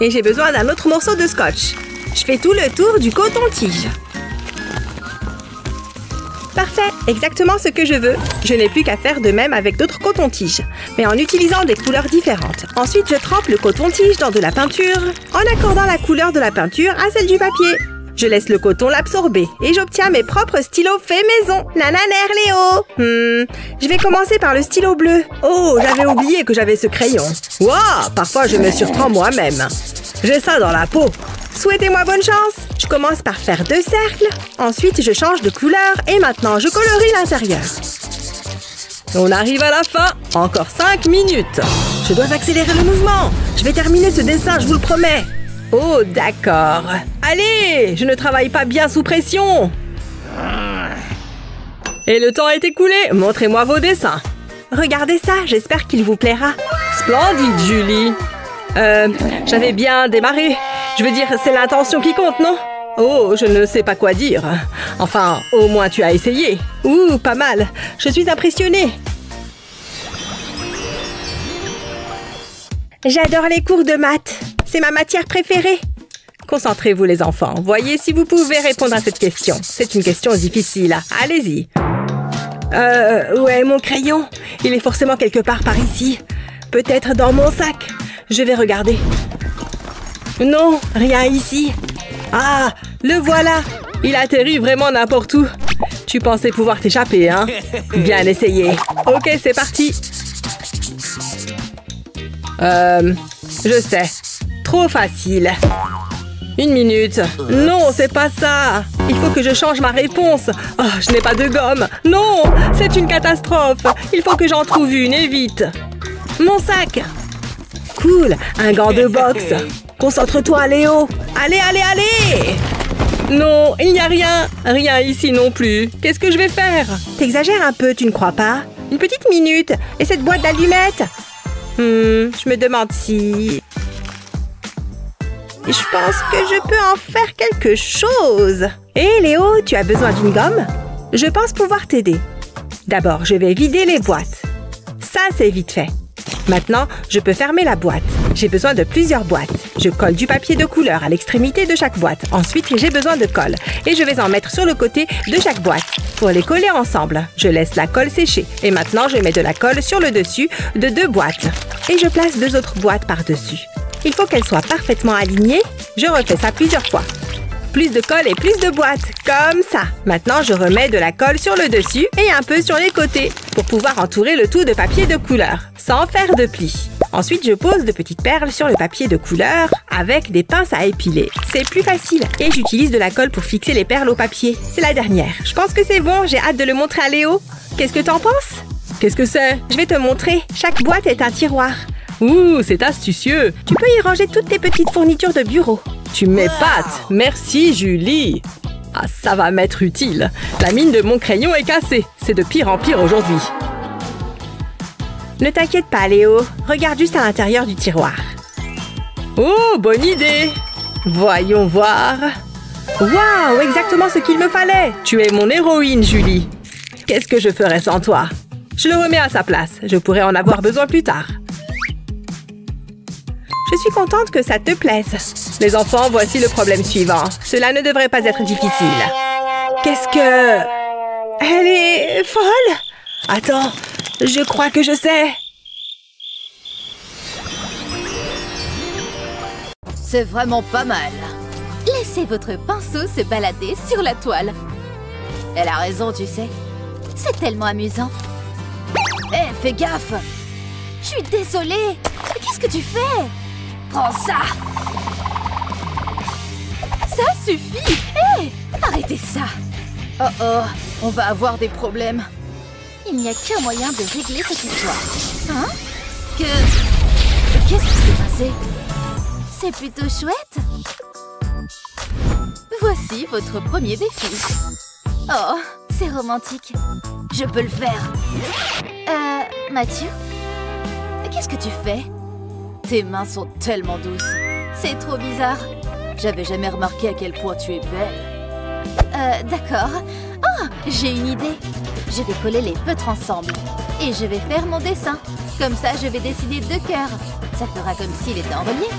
Et j'ai besoin d'un autre morceau de scotch. Je fais tout le tour du coton-tige. Parfait, exactement ce que je veux. Je n'ai plus qu'à faire de même avec d'autres cotons-tiges, mais en utilisant des couleurs différentes. Ensuite, je trempe le coton-tige dans de la peinture, en accordant la couleur de la peinture à celle du papier. Je laisse le coton l'absorber et j'obtiens mes propres stylos faits maison. Nananer Léo. Je vais commencer par le stylo bleu. Oh, j'avais oublié que j'avais ce crayon. Waouh, parfois je me surprends moi-même. J'ai ça dans la peau. Souhaitez-moi bonne chance. Je commence par faire 2 cercles. Ensuite, je change de couleur et maintenant, je colorie l'intérieur. On arrive à la fin. Encore 5 minutes. Je dois accélérer le mouvement. Je vais terminer ce dessin, je vous le promets. Oh, d'accord. Allez, je ne travaille pas bien sous pression. Et le temps est écoulé. Montrez-moi vos dessins. Regardez ça, j'espère qu'il vous plaira. Splendide, Julie. J'avais bien démarré. Je veux dire, c'est l'intention qui compte, non? Oh, je ne sais pas quoi dire. Enfin, au moins tu as essayé. Ouh, pas mal. Je suis impressionnée. J'adore les cours de maths. C'est ma matière préférée. Concentrez-vous, les enfants. Voyez si vous pouvez répondre à cette question. C'est une question difficile. Allez-y. Où est mon crayon? Il est forcément quelque part par ici. Peut-être dans mon sac. Je vais regarder. Non, rien ici. Ah, le voilà. Il atterrit vraiment n'importe où. Tu pensais pouvoir t'échapper, hein? Bien essayé. Ok, c'est parti. Je sais. Trop facile. 1 minute. Non, c'est pas ça. Il faut que je change ma réponse. Oh, je n'ai pas de gomme. Non, c'est une catastrophe. Il faut que j'en trouve une et vite. Mon sac. Cool, un gant de boxe. Concentre-toi, Léo. Allez, allez, allez. Non, il n'y a rien. Rien ici non plus. Qu'est-ce que je vais faire? T'exagères un peu, tu ne crois pas? Une petite minute. Et cette boîte d'allumettes? Je me demande si... Je pense que je peux en faire quelque chose. Hé, Léo, tu as besoin d'une gomme? Je pense pouvoir t'aider. D'abord, je vais vider les boîtes. Ça, c'est vite fait. Maintenant, je peux fermer la boîte. J'ai besoin de plusieurs boîtes. Je colle du papier de couleur à l'extrémité de chaque boîte. Ensuite, j'ai besoin de colle. Et je vais en mettre sur le côté de chaque boîte. Pour les coller ensemble, je laisse la colle sécher. Et maintenant, je mets de la colle sur le dessus de 2 boîtes. Et je place 2 autres boîtes par-dessus. Il faut qu'elles soient parfaitement alignées. Je refais ça plusieurs fois. plus de colle et plus de boîtes, comme ça. Maintenant, je remets de la colle sur le dessus et un peu sur les côtés pour pouvoir entourer le tout de papier de couleur, sans faire de plis. Ensuite, je pose de petites perles sur le papier de couleur avec des pinces à épiler. C'est plus facile. Et j'utilise de la colle pour fixer les perles au papier. C'est la dernière. Je pense que c'est bon. J'ai hâte de le montrer à Léo. Qu'est-ce que t'en penses? Qu'est-ce que c'est? Je vais te montrer. Chaque boîte est un tiroir. Ouh, c'est astucieux. Tu peux y ranger toutes tes petites fournitures de bureau. Tu m'épates. Merci, Julie. Ah, ça va m'être utile. La mine de mon crayon est cassée. C'est de pire en pire aujourd'hui. Ne t'inquiète pas, Léo. Regarde juste à l'intérieur du tiroir. Oh, bonne idée! Voyons voir. Waouh, exactement ce qu'il me fallait! Tu es mon héroïne, Julie. Qu'est-ce que je ferais sans toi? Je le remets à sa place. Je pourrais en avoir besoin plus tard. Je suis contente que ça te plaise. Les enfants, voici le problème suivant. Cela ne devrait pas être difficile. Qu'est-ce que... Elle est folle? Attends, je crois que je sais. C'est vraiment pas mal. Laissez votre pinceau se balader sur la toile. Elle a raison, tu sais. C'est tellement amusant. Hé, fais gaffe! Je suis désolée. Qu'est-ce que tu fais? Prends ça! Ça suffit! Hé! Arrêtez ça! Oh oh, on va avoir des problèmes. Il n'y a qu'un moyen de régler cette histoire. Hein? Qu'est-ce qui s'est passé? C'est plutôt chouette. Voici votre premier défi. Oh, c'est romantique. Je peux le faire. Mathieu? Qu'est-ce que tu fais? Tes mains sont tellement douces. C'est trop bizarre. J'avais jamais remarqué à quel point tu es belle. D'accord. Oh, j'ai une idée. Je vais coller les feutres ensemble. Et je vais faire mon dessin. Comme ça, je vais dessiner 2 cœurs. Ça fera comme s'il était en relief.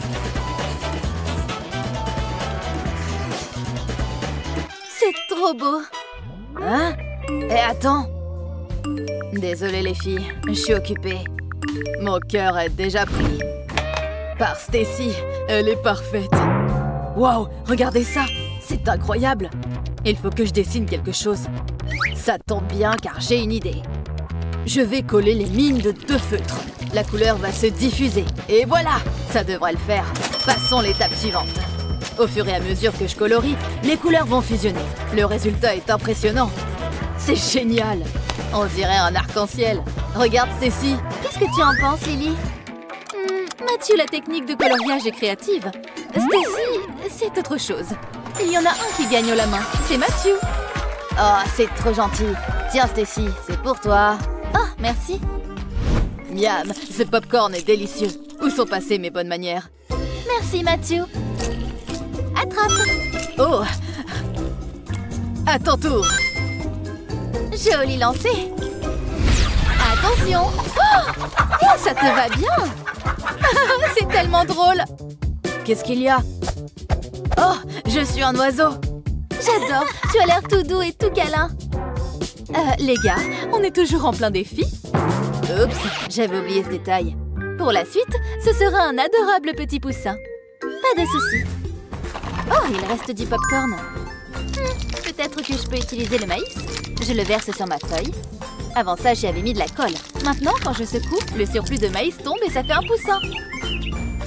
C'est trop beau. Hein? Et attends. Désolée les filles, je suis occupée. Mon cœur est déjà pris. Par Stacy, elle est parfaite. Waouh, regardez ça. C'est incroyable. Il faut que je dessine quelque chose. Ça tombe bien car j'ai une idée. Je vais coller les mines de 2 feutres. La couleur va se diffuser. Et voilà, ça devrait le faire. Passons l'étape suivante. Au fur et à mesure que je colorie, les couleurs vont fusionner. Le résultat est impressionnant. C'est génial. On dirait un arc-en-ciel. Regarde, Stacy. Qu'est-ce que tu en penses, Lily? Mathieu, la technique de coloriage est créative. Stacy, c'est autre chose. Il y en a un qui gagne la main. C'est Mathieu. Oh, c'est trop gentil. Tiens, Stacy, c'est pour toi. Oh, merci. Miam, ce popcorn est délicieux. Où sont passées mes bonnes manières? Merci, Mathieu. Attrape. Oh. À ton tour. Joli lancé. Attention. Oh, ça te va bien. C'est tellement drôle. Qu'est-ce qu'il y a? Oh, je suis un oiseau. J'adore. Tu as l'air tout doux et tout câlin. Les gars, on est toujours en plein défi. Oups, j'avais oublié ce détail. Pour la suite, ce sera un adorable petit poussin. Pas de souci. Oh, il reste du popcorn. Peut-être que je peux utiliser le maïs. Je le verse sur ma feuille. Avant ça, j'y avais mis de la colle. Maintenant, quand je secoue, le surplus de maïs tombe et ça fait un poussin.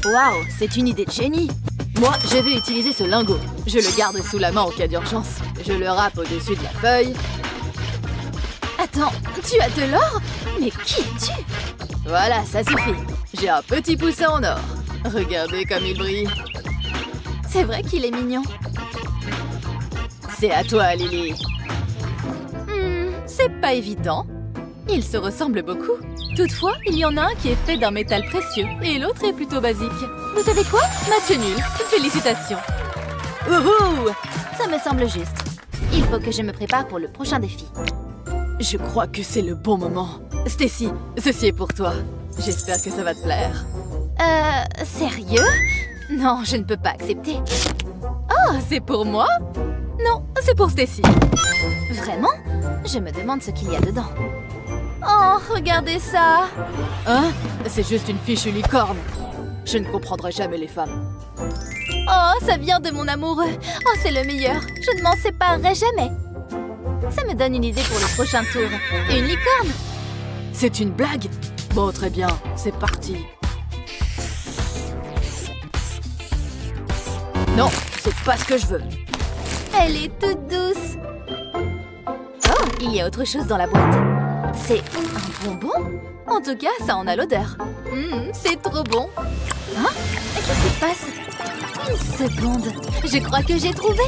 Waouh, c'est une idée de génie. Moi, je vais utiliser ce lingot. Je le garde sous la main en cas d'urgence. Je le râpe au-dessus de la feuille. Attends, tu as de l'or? Mais qui es-tu? Voilà, ça suffit. J'ai un petit poussin en or. Regardez comme il brille. C'est vrai qu'il est mignon. C'est à toi, Lily. C'est pas évident. Ils se ressemblent beaucoup. Toutefois, il y en a un qui est fait d'un métal précieux et l'autre est plutôt basique. Vous savez quoi? Match nul. Félicitations. Wouhou! Ça me semble juste. Il faut que je me prépare pour le prochain défi. Je crois que c'est le bon moment. Stacy, ceci est pour toi. J'espère que ça va te plaire. Sérieux? Non, je ne peux pas accepter. Oh, c'est pour moi? Non, c'est pour Stacy. Vraiment? Je me demande ce qu'il y a dedans. Oh, regardez ça! Hein? C'est juste une fichue licorne. Je ne comprendrai jamais les femmes. Oh, ça vient de mon amoureux. Oh, c'est le meilleur. Je ne m'en séparerai jamais. Ça me donne une idée pour le prochain tour. Une licorne. C'est une blague? Bon, très bien. C'est parti. Non, c'est pas ce que je veux. Elle est toute douce. Oh, il y a autre chose dans la boîte. C'est un bonbon? En tout cas, ça en a l'odeur. C'est trop bon. Hein? Qu'est-ce qui se passe? Une seconde. Je crois que j'ai trouvé.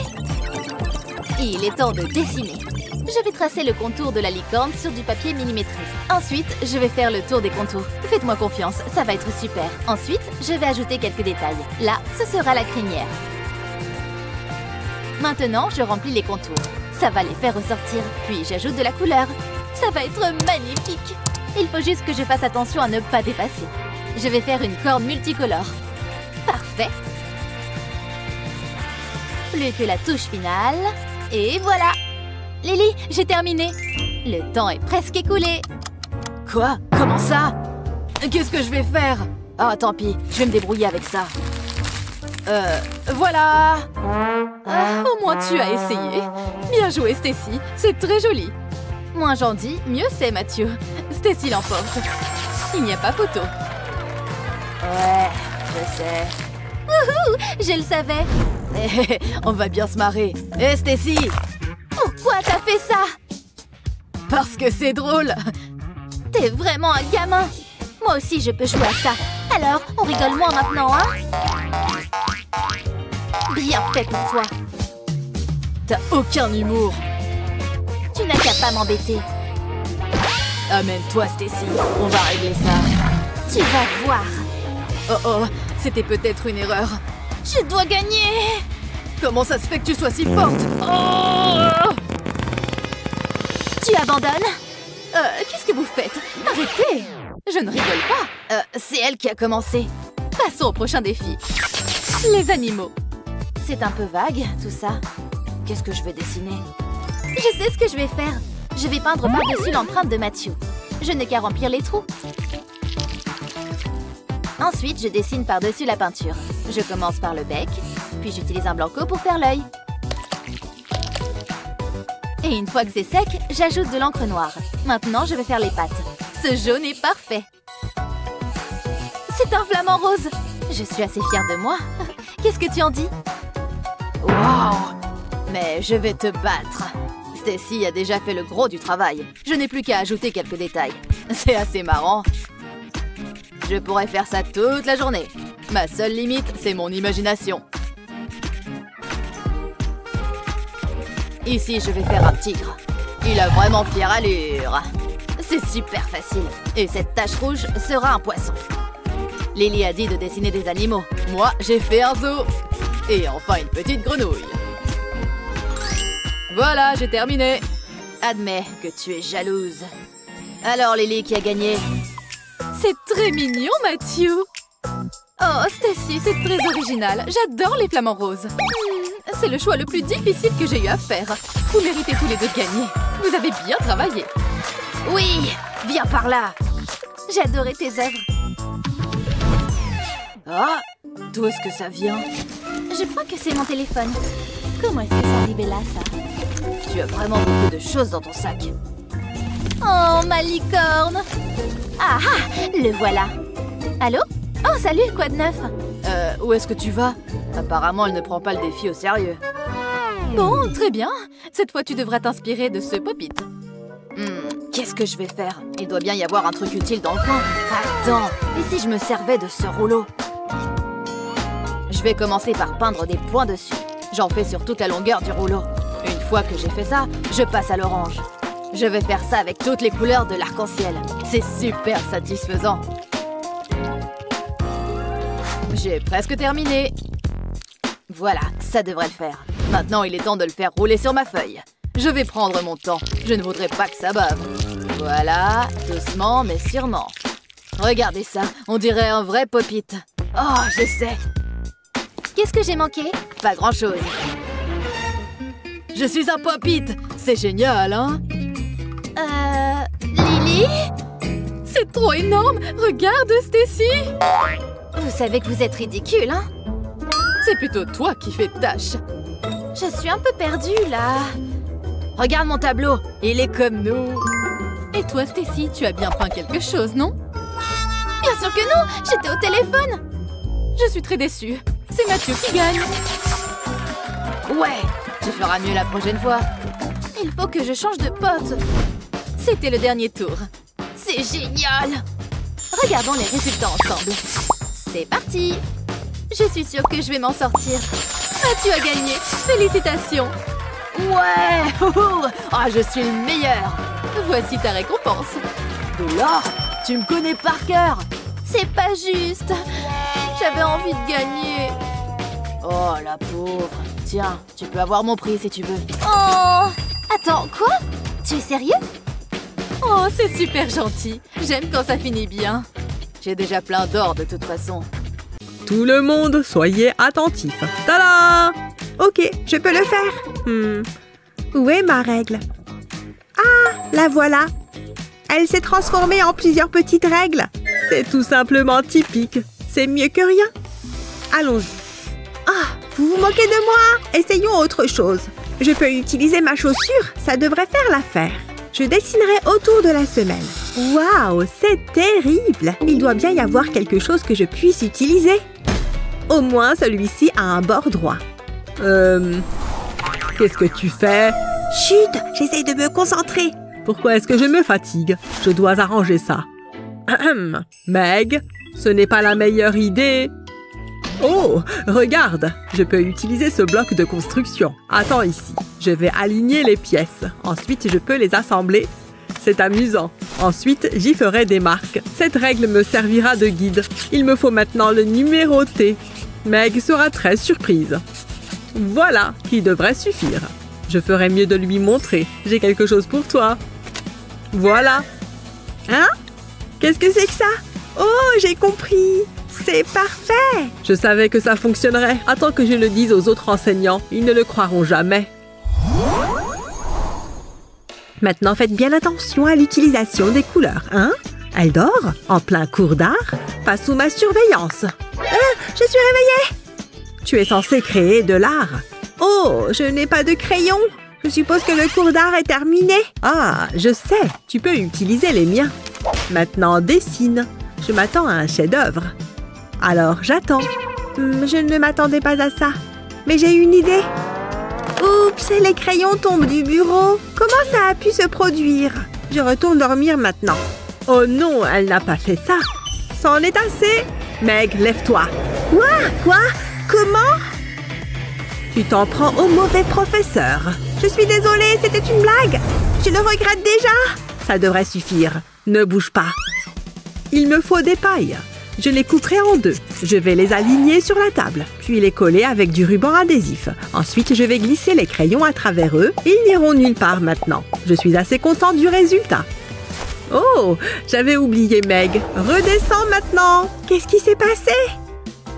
Il est temps de dessiner. Je vais tracer le contour de la licorne sur du papier millimétré. Ensuite, je vais faire le tour des contours. Faites-moi confiance, ça va être super. Ensuite, je vais ajouter quelques détails. Là, ce sera la crinière. Maintenant, je remplis les contours. Ça va les faire ressortir. Puis, j'ajoute de la couleur. Ça va être magnifique. Il faut juste que je fasse attention à ne pas dépasser. Je vais faire une corne multicolore. Parfait. Plus que la touche finale. Et voilà. Lily, j'ai terminé. Le temps est presque écoulé. Quoi? Comment ça? Qu'est-ce que je vais faire? Ah, tant pis, je vais me débrouiller avec ça. Voilà. Au moins tu as essayé. Bien joué, Stacy. C'est très joli. Moins j'en dis, mieux c'est, Mathieu. Stacy l'emporte. Il n'y a pas photo. Ouais, je sais. Wouhou, je le savais. On va bien se marrer. Hé, Stacy! Pourquoi t'as fait ça? Parce que c'est drôle. T'es vraiment un gamin. Moi aussi, je peux jouer à ça. Alors, on rigole moins maintenant, hein? Bien fait pour toi. T'as aucun humour. Tu n'as qu'à pas m'embêter. Amène-toi, Stacy. On va régler ça. Tu vas voir. Oh oh, c'était peut-être une erreur. Je dois gagner. Comment ça se fait que tu sois si forte? Oh! Tu abandonnes? Qu'est-ce que vous faites? Arrêtez! Je ne rigole pas. C'est elle qui a commencé. Passons au prochain défi. Les animaux. C'est un peu vague, tout ça. Qu'est-ce que je vais dessiner? Je sais ce que je vais faire. Je vais peindre par-dessus l'empreinte de Mathieu. Je n'ai qu'à remplir les trous. Ensuite, je dessine par-dessus la peinture. Je commence par le bec, puis j'utilise un blanco pour faire l'œil. Et une fois que c'est sec, j'ajoute de l'encre noire. Maintenant, je vais faire les pattes. Ce jaune est parfait. C'est un flamant rose. Je suis assez fière de moi. Qu'est-ce que tu en dis? Waouh! Mais je vais te battre. Stacy a déjà fait le gros du travail. Je n'ai plus qu'à ajouter quelques détails. C'est assez marrant. Je pourrais faire ça toute la journée. Ma seule limite, c'est mon imagination. Ici, je vais faire un tigre. Il a vraiment fière allure. C'est super facile. Et cette tache rouge sera un poisson. Lily a dit de dessiner des animaux. Moi, j'ai fait un zoo. Et enfin, une petite grenouille. Voilà, j'ai terminé. Admets que tu es jalouse. Alors, Lily, qui a gagné? C'est très mignon, Mathieu. Oh, Stacy, c'est très original. J'adore les flamants roses. C'est le choix le plus difficile que j'ai eu à faire. Vous méritez tous les deux de gagner. Vous avez bien travaillé. Oui, viens par là. J'adorais tes œuvres. Ah, d'où est-ce que ça vient? Je crois que c'est mon téléphone. Comment est-ce que c'est arrivé là, ça? Tu as vraiment beaucoup de choses dans ton sac. Oh, ma licorne! Ah ah, le voilà. Allô? Oh, salut, quoi de neuf? Où est-ce que tu vas? Apparemment, elle ne prend pas le défi au sérieux. Bon, très bien. Cette fois, tu devras t'inspirer de ce pop-it. Qu'est-ce que je vais faire? Il doit bien y avoir un truc utile dans le coin. Attends, et si je me servais de ce rouleau? Je vais commencer par peindre des points dessus. J'en fais sur toute la longueur du rouleau. Une fois que j'ai fait ça, je passe à l'orange. Je vais faire ça avec toutes les couleurs de l'arc-en-ciel. C'est super satisfaisant. J'ai presque terminé. Voilà, ça devrait le faire. Maintenant, il est temps de le faire rouler sur ma feuille. Je vais prendre mon temps. Je ne voudrais pas que ça bave. Voilà, doucement mais sûrement. Regardez ça, on dirait un vrai pop-it. Oh, je sais. Qu'est-ce que j'ai manqué? Pas grand-chose. Je suis un pop-it. C'est génial, hein? Lily? C'est trop énorme. Regarde, Stacy. Vous savez que vous êtes ridicule, hein? C'est plutôt toi qui fais tâche. Je suis un peu perdue, là. Regarde mon tableau, il est comme nous. Et toi, Stacy, tu as bien peint quelque chose, non? Bien sûr que non, j'étais au téléphone. Je suis très déçue. C'est Mathieu qui gagne. Ouais, tu feras mieux la prochaine fois. Il faut que je change de pote. C'était le dernier tour. C'est génial. Regardons les résultats ensemble. C'est parti. Je suis sûre que je vais m'en sortir. Mathieu a gagné. Félicitations. Ouais. Ah, je suis le meilleur. Voici ta récompense. De l'or? Tu me connais par cœur. C'est pas juste. J'avais envie de gagner. Oh, la pauvre. Tiens, tu peux avoir mon prix si tu veux. Oh! Attends, quoi? Tu es sérieux? Oh, c'est super gentil. J'aime quand ça finit bien. J'ai déjà plein d'or de toute façon. Tout le monde, soyez attentifs. Tada! Ok, je peux le faire. Où est ma règle? Ah, la voilà. Elle s'est transformée en plusieurs petites règles. C'est tout simplement typique. C'est mieux que rien. Allons-y. Ah, vous vous moquez de moi? Essayons autre chose. Je peux utiliser ma chaussure, ça devrait faire l'affaire. Je dessinerai autour de la semelle. Waouh, c'est terrible! Il doit bien y avoir quelque chose que je puisse utiliser. Au moins, celui-ci a un bord droit. Qu'est-ce que tu fais? Chut, j'essaie de me concentrer. Pourquoi est-ce que je me fatigue? Je dois arranger ça. Meg, ce n'est pas la meilleure idée. Oh, regarde, je peux utiliser ce bloc de construction. Attends ici, je vais aligner les pièces. Ensuite, je peux les assembler. C'est amusant. Ensuite, j'y ferai des marques. Cette règle me servira de guide. Il me faut maintenant le numéroter. Meg sera très surprise. Voilà, qui devrait suffire. Je ferai mieux de lui montrer. J'ai quelque chose pour toi. Voilà. Hein? Qu'est-ce que c'est que ça? Oh, j'ai compris. C'est parfait! Je savais que ça fonctionnerait. Attends que je le dise aux autres enseignants. Ils ne le croiront jamais. Maintenant, faites bien attention à l'utilisation des couleurs, hein? Elle dort? En plein cours d'art? Pas sous ma surveillance. Je suis réveillée! Tu es censé créer de l'art. Oh, je n'ai pas de crayon. Je suppose que le cours d'art est terminé. Ah, je sais. Tu peux utiliser les miens. Maintenant, dessine. Je m'attends à un chef-d'œuvre. Alors, j'attends. Je ne m'attendais pas à ça. Mais j'ai une idée. Oups, les crayons tombent du bureau. Comment ça a pu se produire? Je retourne dormir maintenant. Oh non, elle n'a pas fait ça. Ça en est assez. Meg, lève-toi. Quoi? Comment? Tu t'en prends au mauvais professeur. Je suis désolée, c'était une blague. Je le regrette déjà. Ça devrait suffire. Ne bouge pas. Il me faut des pailles. Je les couperai en deux. Je vais les aligner sur la table, puis les coller avec du ruban adhésif. Ensuite, je vais glisser les crayons à travers eux. Ils n'iront nulle part maintenant. Je suis assez contente du résultat. Oh, j'avais oublié Meg. Redescends maintenant. Qu'est-ce qui s'est passé?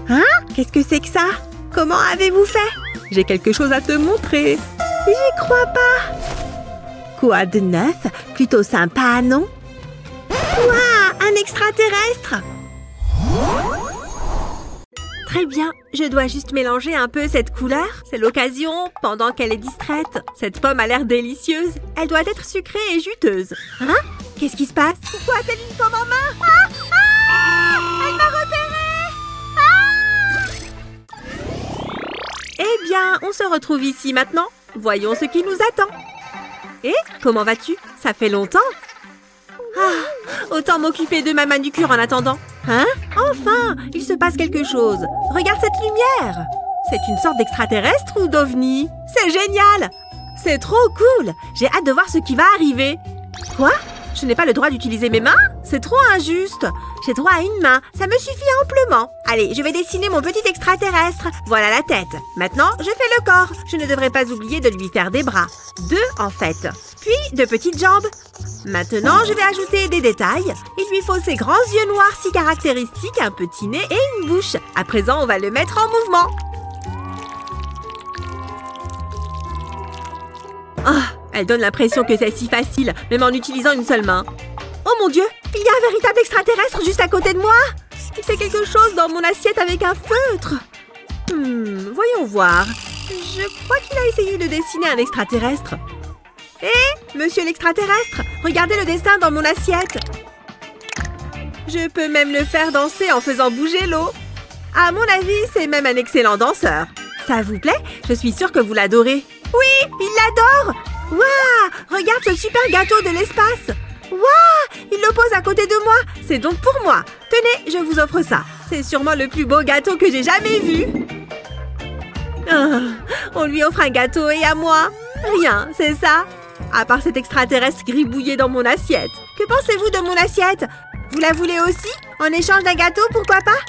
Hein? Qu'est-ce que c'est que ça? Comment avez-vous fait? J'ai quelque chose à te montrer. J'y crois pas. Quoi de neuf? Plutôt sympa, non? Ouah, un extraterrestre! Très bien, je dois juste mélanger un peu cette couleur. C'est l'occasion, pendant qu'elle est distraite. Cette pomme a l'air délicieuse. Elle doit être sucrée et juteuse. Hein? Qu'est-ce qui se passe? Pourquoi a-t-elle une pomme en main? Elle m'a repérée! Eh bien, on se retrouve ici maintenant. Voyons ce qui nous attend. Et comment vas-tu? Ça fait longtemps. Autant m'occuper de ma manucure en attendant. Hein? Enfin, il se passe quelque chose. Regarde cette lumière. C'est une sorte d'extraterrestre ou d'ovni? C'est génial! C'est trop cool! J'ai hâte de voir ce qui va arriver. Quoi? Je n'ai pas le droit d'utiliser mes mains? C'est trop injuste. J'ai droit à une main. Ça me suffit amplement. Allez, je vais dessiner mon petit extraterrestre. Voilà la tête. Maintenant, je fais le corps. Je ne devrais pas oublier de lui faire des bras. 2 en fait. Puis, 2 petites jambes. Maintenant, je vais ajouter des détails. Il lui faut ses grands yeux noirs si caractéristiques, un petit nez et une bouche. À présent, on va le mettre en mouvement. Elle donne l'impression que c'est si facile, même en utilisant une seule main. Oh mon Dieu, il y a un véritable extraterrestre juste à côté de moi. Il fait quelque chose dans mon assiette avec un feutre. Voyons voir. Je crois qu'il a essayé de dessiner un extraterrestre. Hé, monsieur l'extraterrestre, regardez le dessin dans mon assiette. Je peux même le faire danser en faisant bouger l'eau. À mon avis, c'est même un excellent danseur. Ça vous plaît? Je suis sûre que vous l'adorez. Oui, il l'adore! Waouh! Regarde ce super gâteau de l'espace! Waouh! Il le pose à côté de moi. C'est donc pour moi. Tenez, je vous offre ça. C'est sûrement le plus beau gâteau que j'ai jamais vu. Oh, on lui offre un gâteau et à moi rien, c'est ça? À part cet extraterrestre gribouillé dans mon assiette. Que pensez-vous de mon assiette? Vous la voulez aussi? En échange d'un gâteau, pourquoi pas?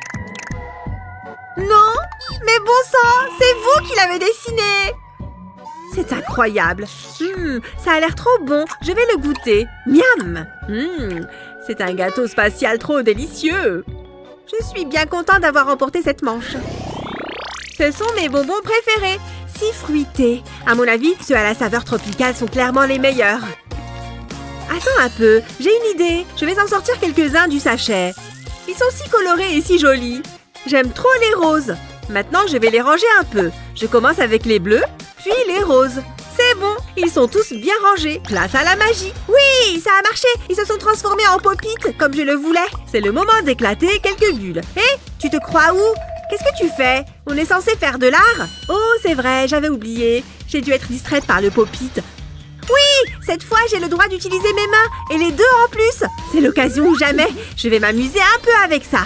Non? Mais bon sang, c'est vous qui l'avez dessiné! C'est incroyable. Ça a l'air trop bon. Je vais le goûter. Miam! C'est un gâteau spatial trop délicieux. Je suis bien contente d'avoir remporté cette manche. Ce sont mes bonbons préférés. Si fruités. À mon avis, ceux à la saveur tropicale sont clairement les meilleurs. Attends un peu. J'ai une idée. Je vais en sortir quelques-uns du sachet. Ils sont si colorés et si jolis. J'aime trop les roses. Maintenant, je vais les ranger un peu. Je commence avec les bleus, puis les roses. C'est bon, ils sont tous bien rangés. Place à la magie. Oui, ça a marché. Ils se sont transformés en pop-it, comme je le voulais. C'est le moment d'éclater quelques bulles. Hé, tu te crois où? Qu'est-ce que tu fais? On est censé faire de l'art? Oh, c'est vrai, j'avais oublié. J'ai dû être distraite par le pop-it. Oui, cette fois, j'ai le droit d'utiliser mes mains. Et les deux en plus. C'est l'occasion ou jamais. Je vais m'amuser un peu avec ça.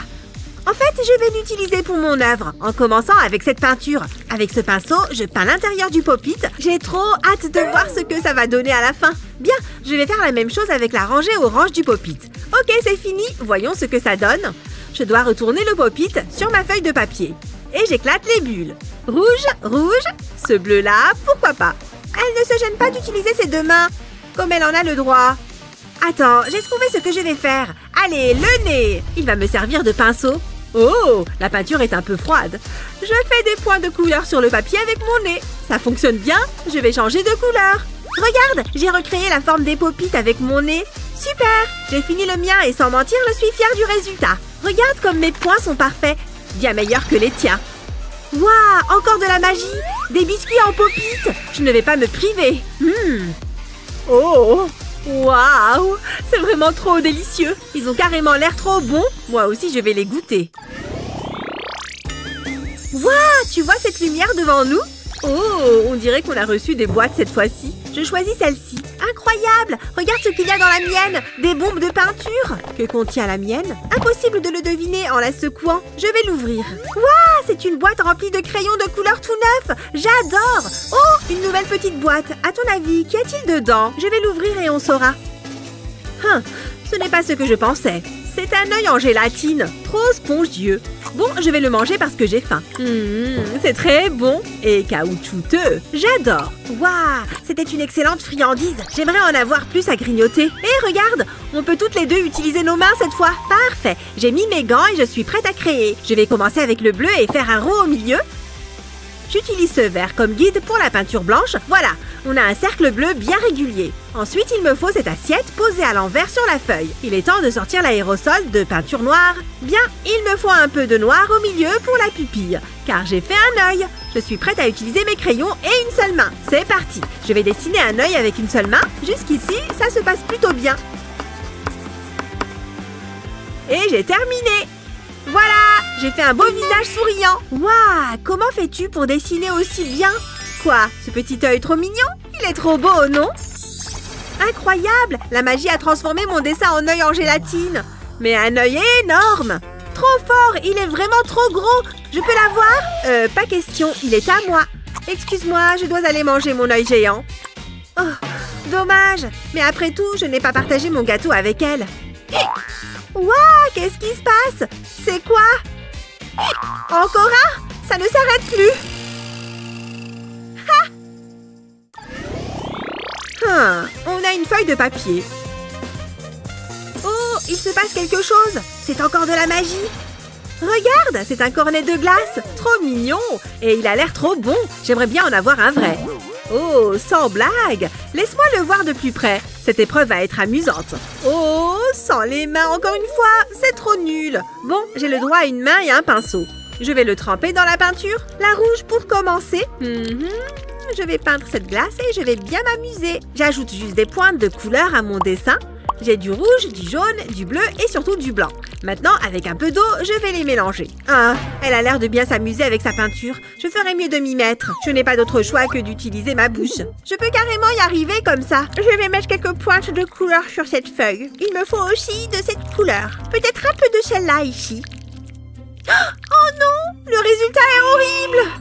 En fait, je vais l'utiliser pour mon œuvre, en commençant avec cette peinture. Avec ce pinceau, je peins l'intérieur du pop-it. J'ai trop hâte de voir ce que ça va donner à la fin. Bien, je vais faire la même chose avec la rangée orange du pop-it. Ok, c'est fini. Voyons ce que ça donne. Je dois retourner le pop-it sur ma feuille de papier. Et j'éclate les bulles. Rouge, rouge. Ce bleu-là, pourquoi pas? Elle ne se gêne pas d'utiliser ses deux mains, comme elle en a le droit. Attends, j'ai trouvé ce que je vais faire. Allez, le nez. Il va me servir de pinceau. Oh, la peinture est un peu froide. Je fais des points de couleur sur le papier avec mon nez. Ça fonctionne bien, je vais changer de couleur. Regarde, j'ai recréé la forme des pop-it avec mon nez. Super, j'ai fini le mien et sans mentir, je suis fière du résultat. Regarde comme mes points sont parfaits. Bien meilleurs que les tiens. Waouh, encore de la magie. Des biscuits en pop-it. Je ne vais pas me priver. Oh, waouh, c'est vraiment trop délicieux. Ils ont carrément l'air trop bons. Moi aussi, je vais les goûter. Waouh, tu vois cette lumière devant nous? Oh, on dirait qu'on a reçu des boîtes cette fois-ci. Je choisis celle-ci. Incroyable! Regarde ce qu'il y a dans la mienne! Des bombes de peinture! Que contient la mienne? Impossible de le deviner en la secouant. Je vais l'ouvrir. Waouh! C'est une boîte remplie de crayons de couleur tout neuf! J'adore! Oh! Une nouvelle petite boîte. À ton avis, qu'y a-t-il dedans? Je vais l'ouvrir et on saura. Ce n'est pas ce que je pensais. C'est un œil en gélatine. Trop spongieux. Bon, je vais le manger parce que j'ai faim. C'est très bon et caoutchouteux. J'adore. Waouh, c'était une excellente friandise. J'aimerais en avoir plus à grignoter. Et regarde, on peut toutes les deux utiliser nos mains cette fois. Parfait. J'ai mis mes gants et je suis prête à créer. Je vais commencer avec le bleu et faire un rond au milieu. J'utilise ce verre comme guide pour la peinture blanche. Voilà, on a un cercle bleu bien régulier. Ensuite, il me faut cette assiette posée à l'envers sur la feuille. Il est temps de sortir l'aérosol de peinture noire. Bien, il me faut un peu de noir au milieu pour la pupille, car j'ai fait un œil. Je suis prête à utiliser mes crayons et une seule main. C'est parti. Je vais dessiner un œil avec une seule main. Jusqu'ici, ça se passe plutôt bien. Et j'ai terminé. Voilà, j'ai fait un beau visage souriant. Waouh, comment fais-tu pour dessiner aussi bien? Quoi, ce petit œil trop mignon? Il est trop beau, non? Incroyable, la magie a transformé mon dessin en œil en gélatine. Mais un œil énorme. Trop fort, il est vraiment trop gros. Je peux l'avoir? Pas question, il est à moi. Excuse-moi, je dois aller manger mon œil géant. Oh, dommage. Mais après tout, je n'ai pas partagé mon gâteau avec elle. Waouh, qu'est-ce qui se passe? C'est quoi? Encore un? Ça ne s'arrête plus. On a une feuille de papier. Oh, il se passe quelque chose. C'est encore de la magie. Regarde, c'est un cornet de glace. Trop mignon. Et il a l'air trop bon. J'aimerais bien en avoir un vrai. Oh, sans blague. Laisse-moi le voir de plus près. Cette épreuve va être amusante. Oh, sans les mains encore une fois. C'est trop nul. Bon, j'ai le droit à une main et un pinceau. Je vais le tremper dans la peinture. La rouge pour commencer. Je vais peindre cette glace et je vais bien m'amuser. J'ajoute juste des pointes de couleur à mon dessin. J'ai du rouge, du jaune, du bleu et surtout du blanc. Maintenant, avec un peu d'eau, je vais les mélanger. Ah, elle a l'air de bien s'amuser avec sa peinture. Je ferais mieux de m'y mettre. Je n'ai pas d'autre choix que d'utiliser ma bouche. Je peux carrément y arriver comme ça. Je vais mettre quelques pointes de couleur sur cette feuille. Il me faut aussi de cette couleur. Peut-être un peu de celle-là ici. Oh non! Le résultat est horrible!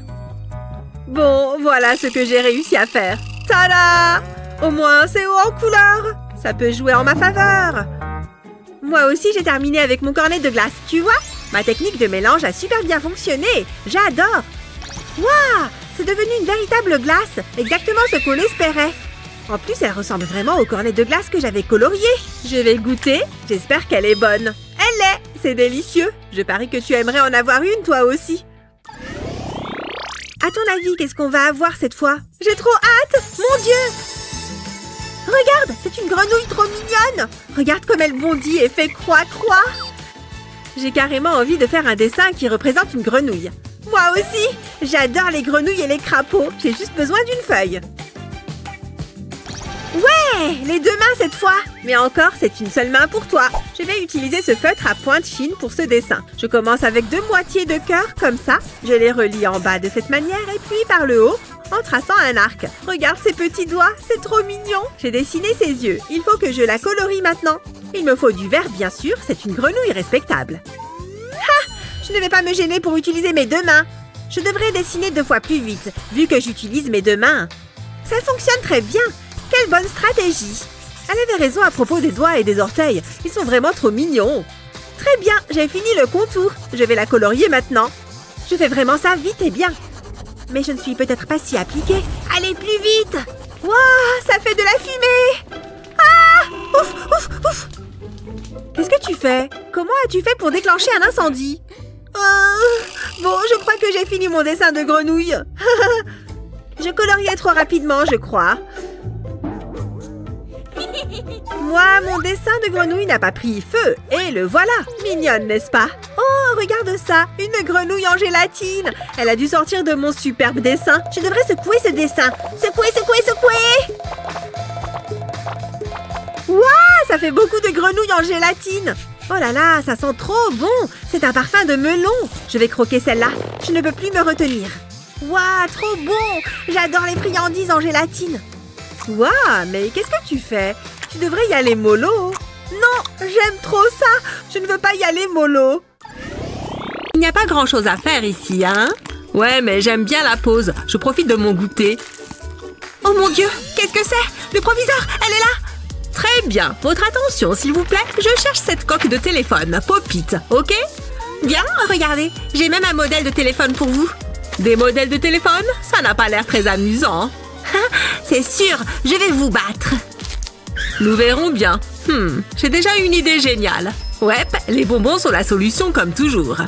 Bon, voilà ce que j'ai réussi à faire. Tada! Au moins, c'est haut en couleur. Ça peut jouer en ma faveur. Moi aussi, j'ai terminé avec mon cornet de glace. Tu vois? Ma technique de mélange a super bien fonctionné. J'adore. Waouh! C'est devenu une véritable glace. Exactement ce qu'on espérait. En plus, elle ressemble vraiment au cornet de glace que j'avais colorié. Je vais goûter. J'espère qu'elle est bonne. Elle l'est. C'est délicieux. Je parie que tu aimerais en avoir une, toi aussi. À ton avis, qu'est-ce qu'on va avoir cette fois? J'ai trop hâte! Mon Dieu! Regarde, c'est une grenouille trop mignonne! Regarde comme elle bondit et fait croix-croix! J'ai carrément envie de faire un dessin qui représente une grenouille. Moi aussi! J'adore les grenouilles et les crapauds. J'ai juste besoin d'une feuille. Ouais! Les deux mains cette fois! Mais encore, c'est une seule main pour toi. Je vais utiliser ce feutre à pointe fine pour ce dessin. Je commence avec 2 moitiés de cœur, comme ça. Je les relie en bas de cette manière et puis par le haut, en traçant un arc. Regarde ses petits doigts, c'est trop mignon. J'ai dessiné ses yeux. Il faut que je la colorie maintenant. Il me faut du vert, bien sûr. C'est une grenouille respectable. Ha! Je ne vais pas me gêner pour utiliser mes 2 mains. Je devrais dessiner 2 fois plus vite, vu que j'utilise mes 2 mains. Ça fonctionne très bien. Quelle bonne stratégie! Elle avait raison à propos des doigts et des orteils. Ils sont vraiment trop mignons. Très bien, j'ai fini le contour. Je vais la colorier maintenant. Je fais vraiment ça vite et bien. Mais je ne suis peut-être pas si appliquée. Allez, plus vite! Waouh, ça fait de la fumée! Ah! Ouf, ouf, ouf! Qu'est-ce que tu fais? Comment as-tu fait pour déclencher un incendie? Bon, je crois que j'ai fini mon dessin de grenouille. Je coloriais trop rapidement, je crois. Moi, mon dessin de grenouille n'a pas pris feu. Et le voilà. Mignonne, n'est-ce pas? Oh, regarde ça. Une grenouille en gélatine. Elle a dû sortir de mon superbe dessin. Je devrais secouer ce dessin. Secouer, secouer, secouer. Waouh, ça fait beaucoup de grenouilles en gélatine. Oh là là, ça sent trop bon. C'est un parfum de melon. Je vais croquer celle-là. Je ne peux plus me retenir. Waouh, trop bon. J'adore les friandises en gélatine. Waouh, mais qu'est-ce que tu fais? Tu devrais y aller mollo. Non, j'aime trop ça. Je ne veux pas y aller mollo. Il n'y a pas grand-chose à faire ici, hein? Ouais, mais j'aime bien la pause. Je profite de mon goûter. Oh mon Dieu, qu'est-ce que c'est? Le proviseur, elle est là. Très bien. Votre attention, s'il vous plaît. Je cherche cette coque de téléphone. Pop-it, ok? Bien, regardez. J'ai même un modèle de téléphone pour vous. Des modèles de téléphone? Ça n'a pas l'air très amusant. C'est sûr, je vais vous battre. Nous verrons bien. J'ai déjà une idée géniale. Ouais, les bonbons sont la solution comme toujours.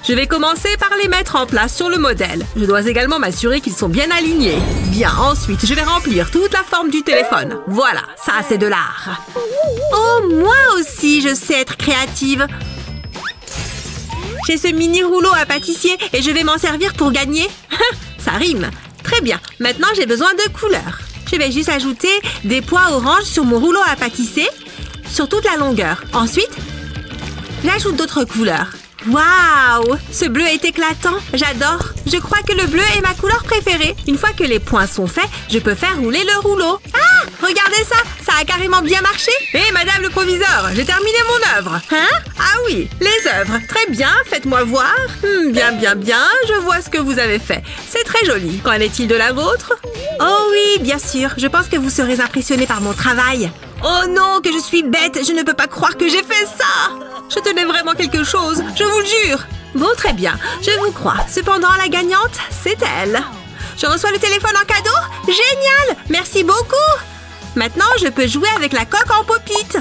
Je vais commencer par les mettre en place sur le modèle. Je dois également m'assurer qu'ils sont bien alignés. Bien, ensuite, je vais remplir toute la forme du téléphone. Voilà, ça c'est de l'art. Oh, moi aussi, je sais être créative. J'ai ce mini rouleau à pâtissier et je vais m'en servir pour gagner. Ça rime. Très bien. Maintenant, j'ai besoin de couleurs. Je vais juste ajouter des pois oranges sur mon rouleau à pâtisser, sur toute la longueur. Ensuite, j'ajoute d'autres couleurs. Waouh! Ce bleu est éclatant. J'adore. Je crois que le bleu est ma couleur préférée. Une fois que les points sont faits, je peux faire rouler le rouleau. Ah! Regardez ça! Ça a carrément bien marché. Hé, madame le proviseur, j'ai terminé mon œuvre. Hein? Ah oui, les œuvres. Très bien, faites-moi voir. Bien, bien, bien. Je vois ce que vous avez fait. C'est très joli. Qu'en est-il de la vôtre? Oh oui, bien sûr. Je pense que vous serez impressionné par mon travail. Oh non, que je suis bête. Je ne peux pas croire que j'ai fait ça. Je tenais vraiment quelque chose, je vous le jure. Bon, très bien, je vous crois. Cependant, la gagnante, c'est elle. Je reçois le téléphone en cadeau? Génial! Merci beaucoup! Maintenant, je peux jouer avec la coque en pop-it.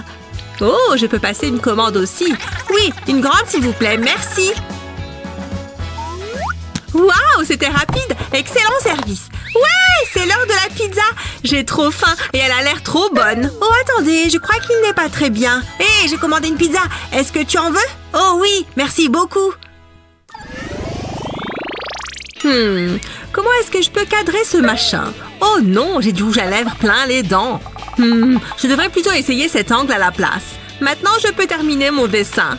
Oh, je peux passer une commande aussi. Oui, une grande s'il vous plaît, merci. Waouh, c'était rapide. Excellent service. Ouais, c'est l'heure de la pizza. J'ai trop faim et elle a l'air trop bonne. Oh, attendez, je crois qu'il n'est pas très bien. Hé, j'ai commandé une pizza. Est-ce que tu en veux? Oh oui, merci beaucoup. Comment est-ce que je peux cadrer ce machin? Oh non, j'ai du rouge à lèvres plein les dents. Je devrais plutôt essayer cet angle à la place. Maintenant, je peux terminer mon dessin.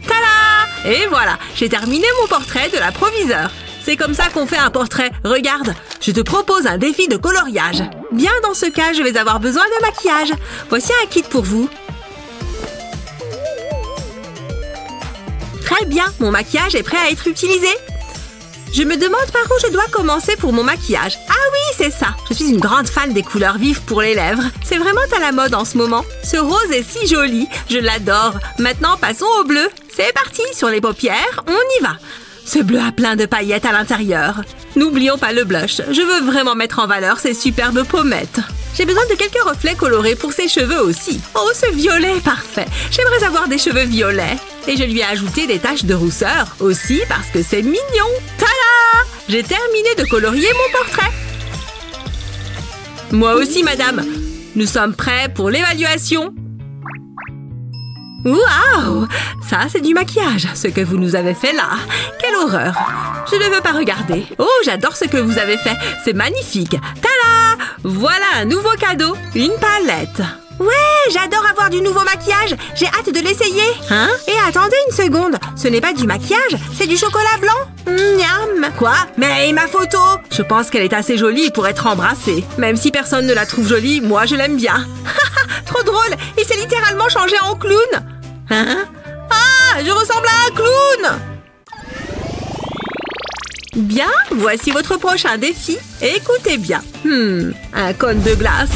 Tada! Et voilà, j'ai terminé mon portrait de la proviseure. C'est comme ça qu'on fait un portrait. Regarde, je te propose un défi de coloriage. Bien, dans ce cas, je vais avoir besoin de maquillage. Voici un kit pour vous. Très bien, mon maquillage est prêt à être utilisé. Je me demande par où je dois commencer pour mon maquillage. Ah oui, c'est ça. Je suis une grande fan des couleurs vives pour les lèvres. C'est vraiment à la mode en ce moment. Ce rose est si joli. Je l'adore. Maintenant, passons au bleu. C'est parti. Sur les paupières, on y va. Ce bleu a plein de paillettes à l'intérieur. N'oublions pas le blush. Je veux vraiment mettre en valeur ces superbes pommettes. J'ai besoin de quelques reflets colorés pour ses cheveux aussi. Oh, ce violet est parfait. J'aimerais avoir des cheveux violets. Et je lui ai ajouté des taches de rousseur aussi parce que c'est mignon. Tada! J'ai terminé de colorier mon portrait. Moi aussi, madame. Nous sommes prêts pour l'évaluation. Waouh! Ça, c'est du maquillage, ce que vous nous avez fait là. Quelle horreur! Je ne veux pas regarder. Oh, j'adore ce que vous avez fait. C'est magnifique. Tada! Voilà un nouveau cadeau. Une palette. Ouais, j'adore avoir du nouveau maquillage. J'ai hâte de l'essayer. Hein? Et attendez une seconde. Ce n'est pas du maquillage, c'est du chocolat blanc. Miam! Quoi? Mais ma photo? Je pense qu'elle est assez jolie pour être embrassée. Même si personne ne la trouve jolie, moi je l'aime bien. Trop drôle! Il s'est littéralement changé en clown! Hein? Ah! Je ressemble à un clown! Bien, voici votre prochain défi. Écoutez bien. Un cône de glace.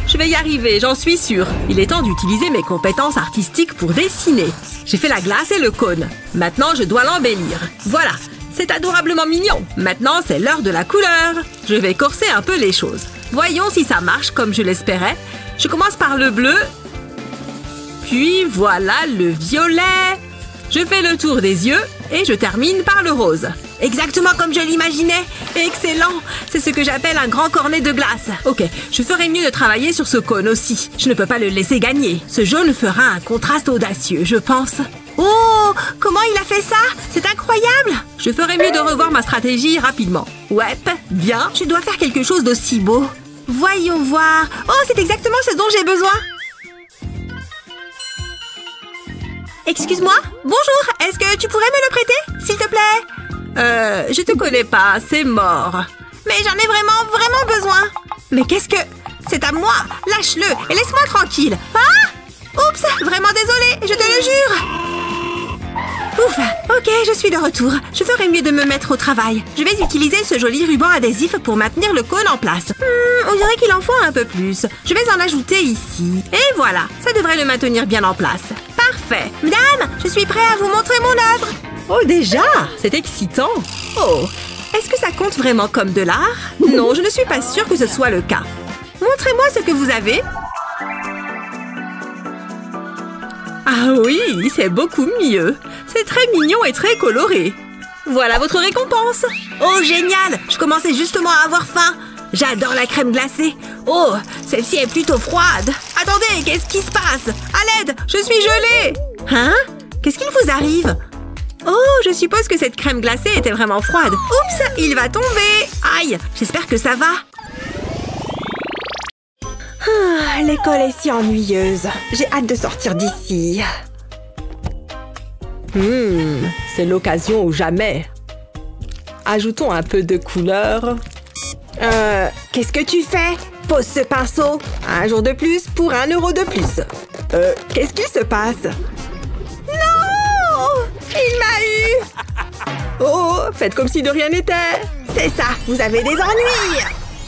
Je vais y arriver, j'en suis sûre. Il est temps d'utiliser mes compétences artistiques pour dessiner. J'ai fait la glace et le cône. Maintenant, je dois l'embellir. Voilà, c'est adorablement mignon. Maintenant, c'est l'heure de la couleur. Je vais corser un peu les choses. Voyons si ça marche comme je l'espérais. Je commence par le bleu. Puis voilà le violet. Je fais le tour des yeux et je termine par le rose. Exactement comme je l'imaginais. Excellent. C'est ce que j'appelle un grand cornet de glace. Ok, je ferais mieux de travailler sur ce cône aussi. Je ne peux pas le laisser gagner. Ce jaune fera un contraste audacieux, je pense. Oh, comment il a fait ça? C'est incroyable. Je ferais mieux de revoir ma stratégie rapidement. Ouais, bien. Je dois faire quelque chose d'aussi beau. Voyons voir. Oh, c'est exactement ce dont j'ai besoin. Excuse-moi? Bonjour, est-ce que tu pourrais me le prêter, s'il te plaît? Je te connais pas, c'est mort. Mais j'en ai vraiment besoin. Mais qu'est-ce que... C'est à moi, lâche-le et laisse-moi tranquille. Ah! Oups, vraiment désolée, je te le jure. Ouf, ok, je suis de retour. Je ferais mieux de me mettre au travail. Je vais utiliser ce joli ruban adhésif pour maintenir le cône en place. On dirait qu'il en faut un peu plus. Je vais en ajouter ici. Et voilà, ça devrait le maintenir bien en place. Parfait. Madame, je suis prêt à vous montrer mon œuvre. Oh, déjà? C'est excitant. Oh, est-ce que ça compte vraiment comme de l'art? Non, je ne suis pas sûre que ce soit le cas. Montrez-moi ce que vous avez. Ah oui, c'est beaucoup mieux. C'est très mignon et très coloré. Voilà votre récompense. Oh, génial! Je commençais justement à avoir faim. J'adore la crème glacée. Oh, celle-ci est plutôt froide. Attendez, qu'est-ce qui se passe? À l'aide, je suis gelée. Hein? Qu'est-ce qu'il vous arrive? Oh, je suppose que cette crème glacée était vraiment froide. Oups, il va tomber. Aïe, j'espère que ça va. Ah, l'école est si ennuyeuse. J'ai hâte de sortir d'ici. C'est l'occasion ou jamais. Ajoutons un peu de couleur. Qu'est-ce que tu fais? Pose ce pinceau. Un jour de plus pour 1 euro de plus. Qu'est-ce qu'il se passe? Non! Il m'a eu! Oh, faites comme si de rien n'était. C'est ça, vous avez des ennuis.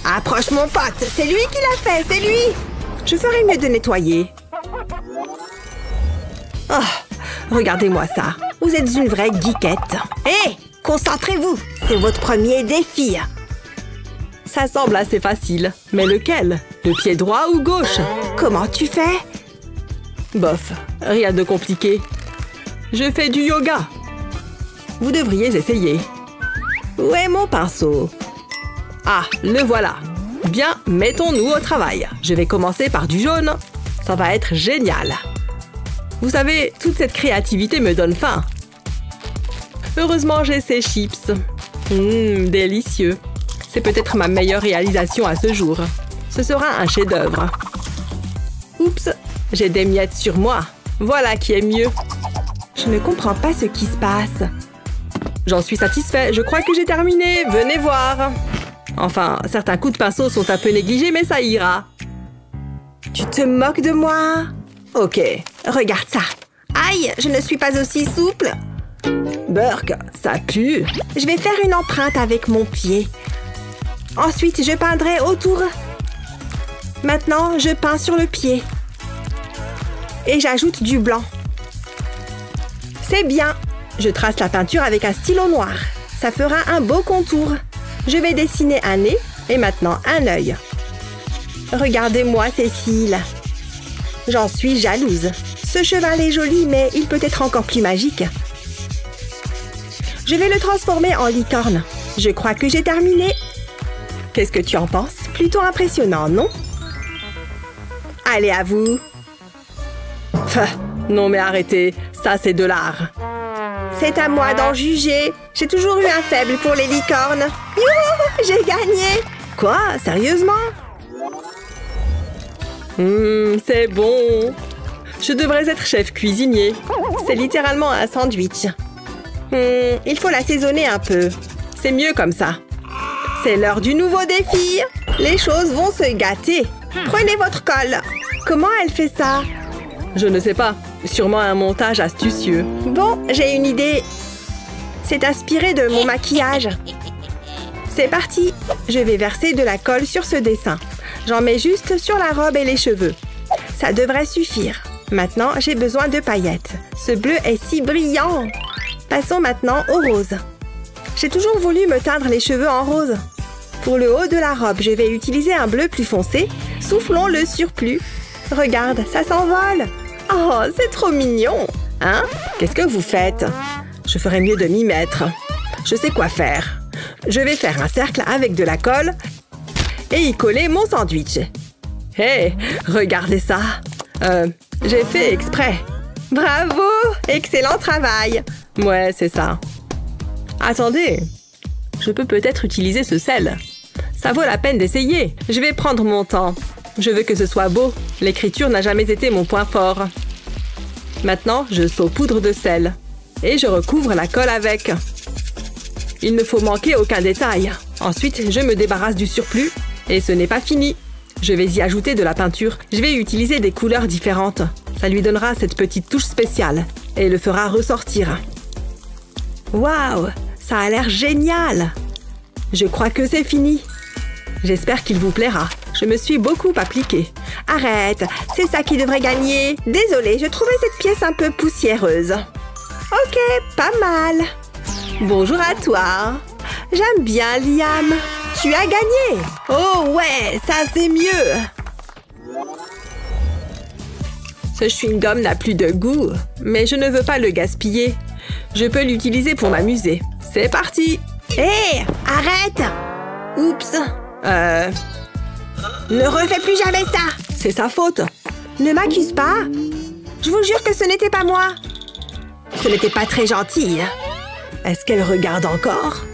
Approche mon pote, c'est lui qui l'a fait, c'est lui. Je ferais mieux de nettoyer. Oh, regardez-moi ça. Vous êtes une vraie geekette. Hé, concentrez-vous. C'est votre premier défi. Ça semble assez facile. Mais lequel? Le pied droit ou gauche? Comment tu fais? Bof, rien de compliqué. Je fais du yoga. Vous devriez essayer. Où est mon pinceau? Ah, le voilà. Bien, mettons-nous au travail. Je vais commencer par du jaune. Ça va être génial. Vous savez, toute cette créativité me donne faim. Heureusement, j'ai ces chips. Délicieux. C'est peut-être ma meilleure réalisation à ce jour. Ce sera un chef-d'œuvre. Oups, j'ai des miettes sur moi. Voilà qui est mieux. Je ne comprends pas ce qui se passe. J'en suis satisfait. Je crois que j'ai terminé. Venez voir. Enfin, certains coups de pinceau sont un peu négligés, mais ça ira. Tu te moques de moi? Ok. Regarde ça. Aïe, je ne suis pas aussi souple. Burk, ça pue. Je vais faire une empreinte avec mon pied. Ensuite, je peindrai autour. Maintenant, je peins sur le pied. Et j'ajoute du blanc. C'est bien. Je trace la peinture avec un stylo noir. Ça fera un beau contour. Je vais dessiner un nez et maintenant un œil. Regardez-moi ces cils. J'en suis jalouse. Ce cheval est joli, mais il peut être encore plus magique. Je vais le transformer en licorne. Je crois que j'ai terminé. Qu'est-ce que tu en penses? Plutôt impressionnant, non? Allez, à vous. Non mais arrêtez, ça c'est de l'art. C'est à moi d'en juger. J'ai toujours eu un faible pour les licornes. Youhou, j'ai gagné. Quoi? Sérieusement? C'est bon. Je devrais être chef cuisinier. C'est littéralement un sandwich. Il faut l'assaisonner un peu. C'est mieux comme ça. C'est l'heure du nouveau défi. Les choses vont se gâter. Prenez votre colle. Comment elle fait ça? Je ne sais pas. Sûrement un montage astucieux. Bon, j'ai une idée. C'est inspiré de mon maquillage. C'est parti. Je vais verser de la colle sur ce dessin. J'en mets juste sur la robe et les cheveux. Ça devrait suffire. Maintenant, j'ai besoin de paillettes. Ce bleu est si brillant. Passons maintenant au rose. J'ai toujours voulu me teindre les cheveux en rose. Pour le haut de la robe, je vais utiliser un bleu plus foncé. Soufflons le surplus. Regarde, ça s'envole. Oh, c'est trop mignon. Hein? Qu'est-ce que vous faites? Je ferais mieux de m'y mettre. Je sais quoi faire. Je vais faire un cercle avec de la colle et y coller mon sandwich. Hé, regardez ça. J'ai fait exprès. Bravo! Excellent travail. Ouais, c'est ça. Attendez, je peux peut-être utiliser ce sel. Ça vaut la peine d'essayer. Je vais prendre mon temps. Je veux que ce soit beau. L'écriture n'a jamais été mon point fort. Maintenant, je saupoudre de sel. Et je recouvre la colle avec. Il ne faut manquer aucun détail. Ensuite, je me débarrasse du surplus. Et ce n'est pas fini. Je vais y ajouter de la peinture. Je vais utiliser des couleurs différentes. Ça lui donnera cette petite touche spéciale. Et le fera ressortir. Waouh! Ça a l'air génial! Je crois que c'est fini. J'espère qu'il vous plaira. Je me suis beaucoup appliquée. Arrête! C'est ça qui devrait gagner. Désolée, je trouvais cette pièce un peu poussiéreuse. Ok, pas mal. Bonjour à toi. J'aime bien, Liam. Tu as gagné. Oh ouais, ça c'est mieux. Ce chewing-gum n'a plus de goût, mais je ne veux pas le gaspiller. Je peux l'utiliser pour m'amuser. C'est parti! Hé! Arrête! Oups! Ne refais plus jamais ça! C'est sa faute! Ne m'accuse pas! Je vous jure que ce n'était pas moi! Ce n'était pas très gentil. Est-ce qu'elle regarde encore?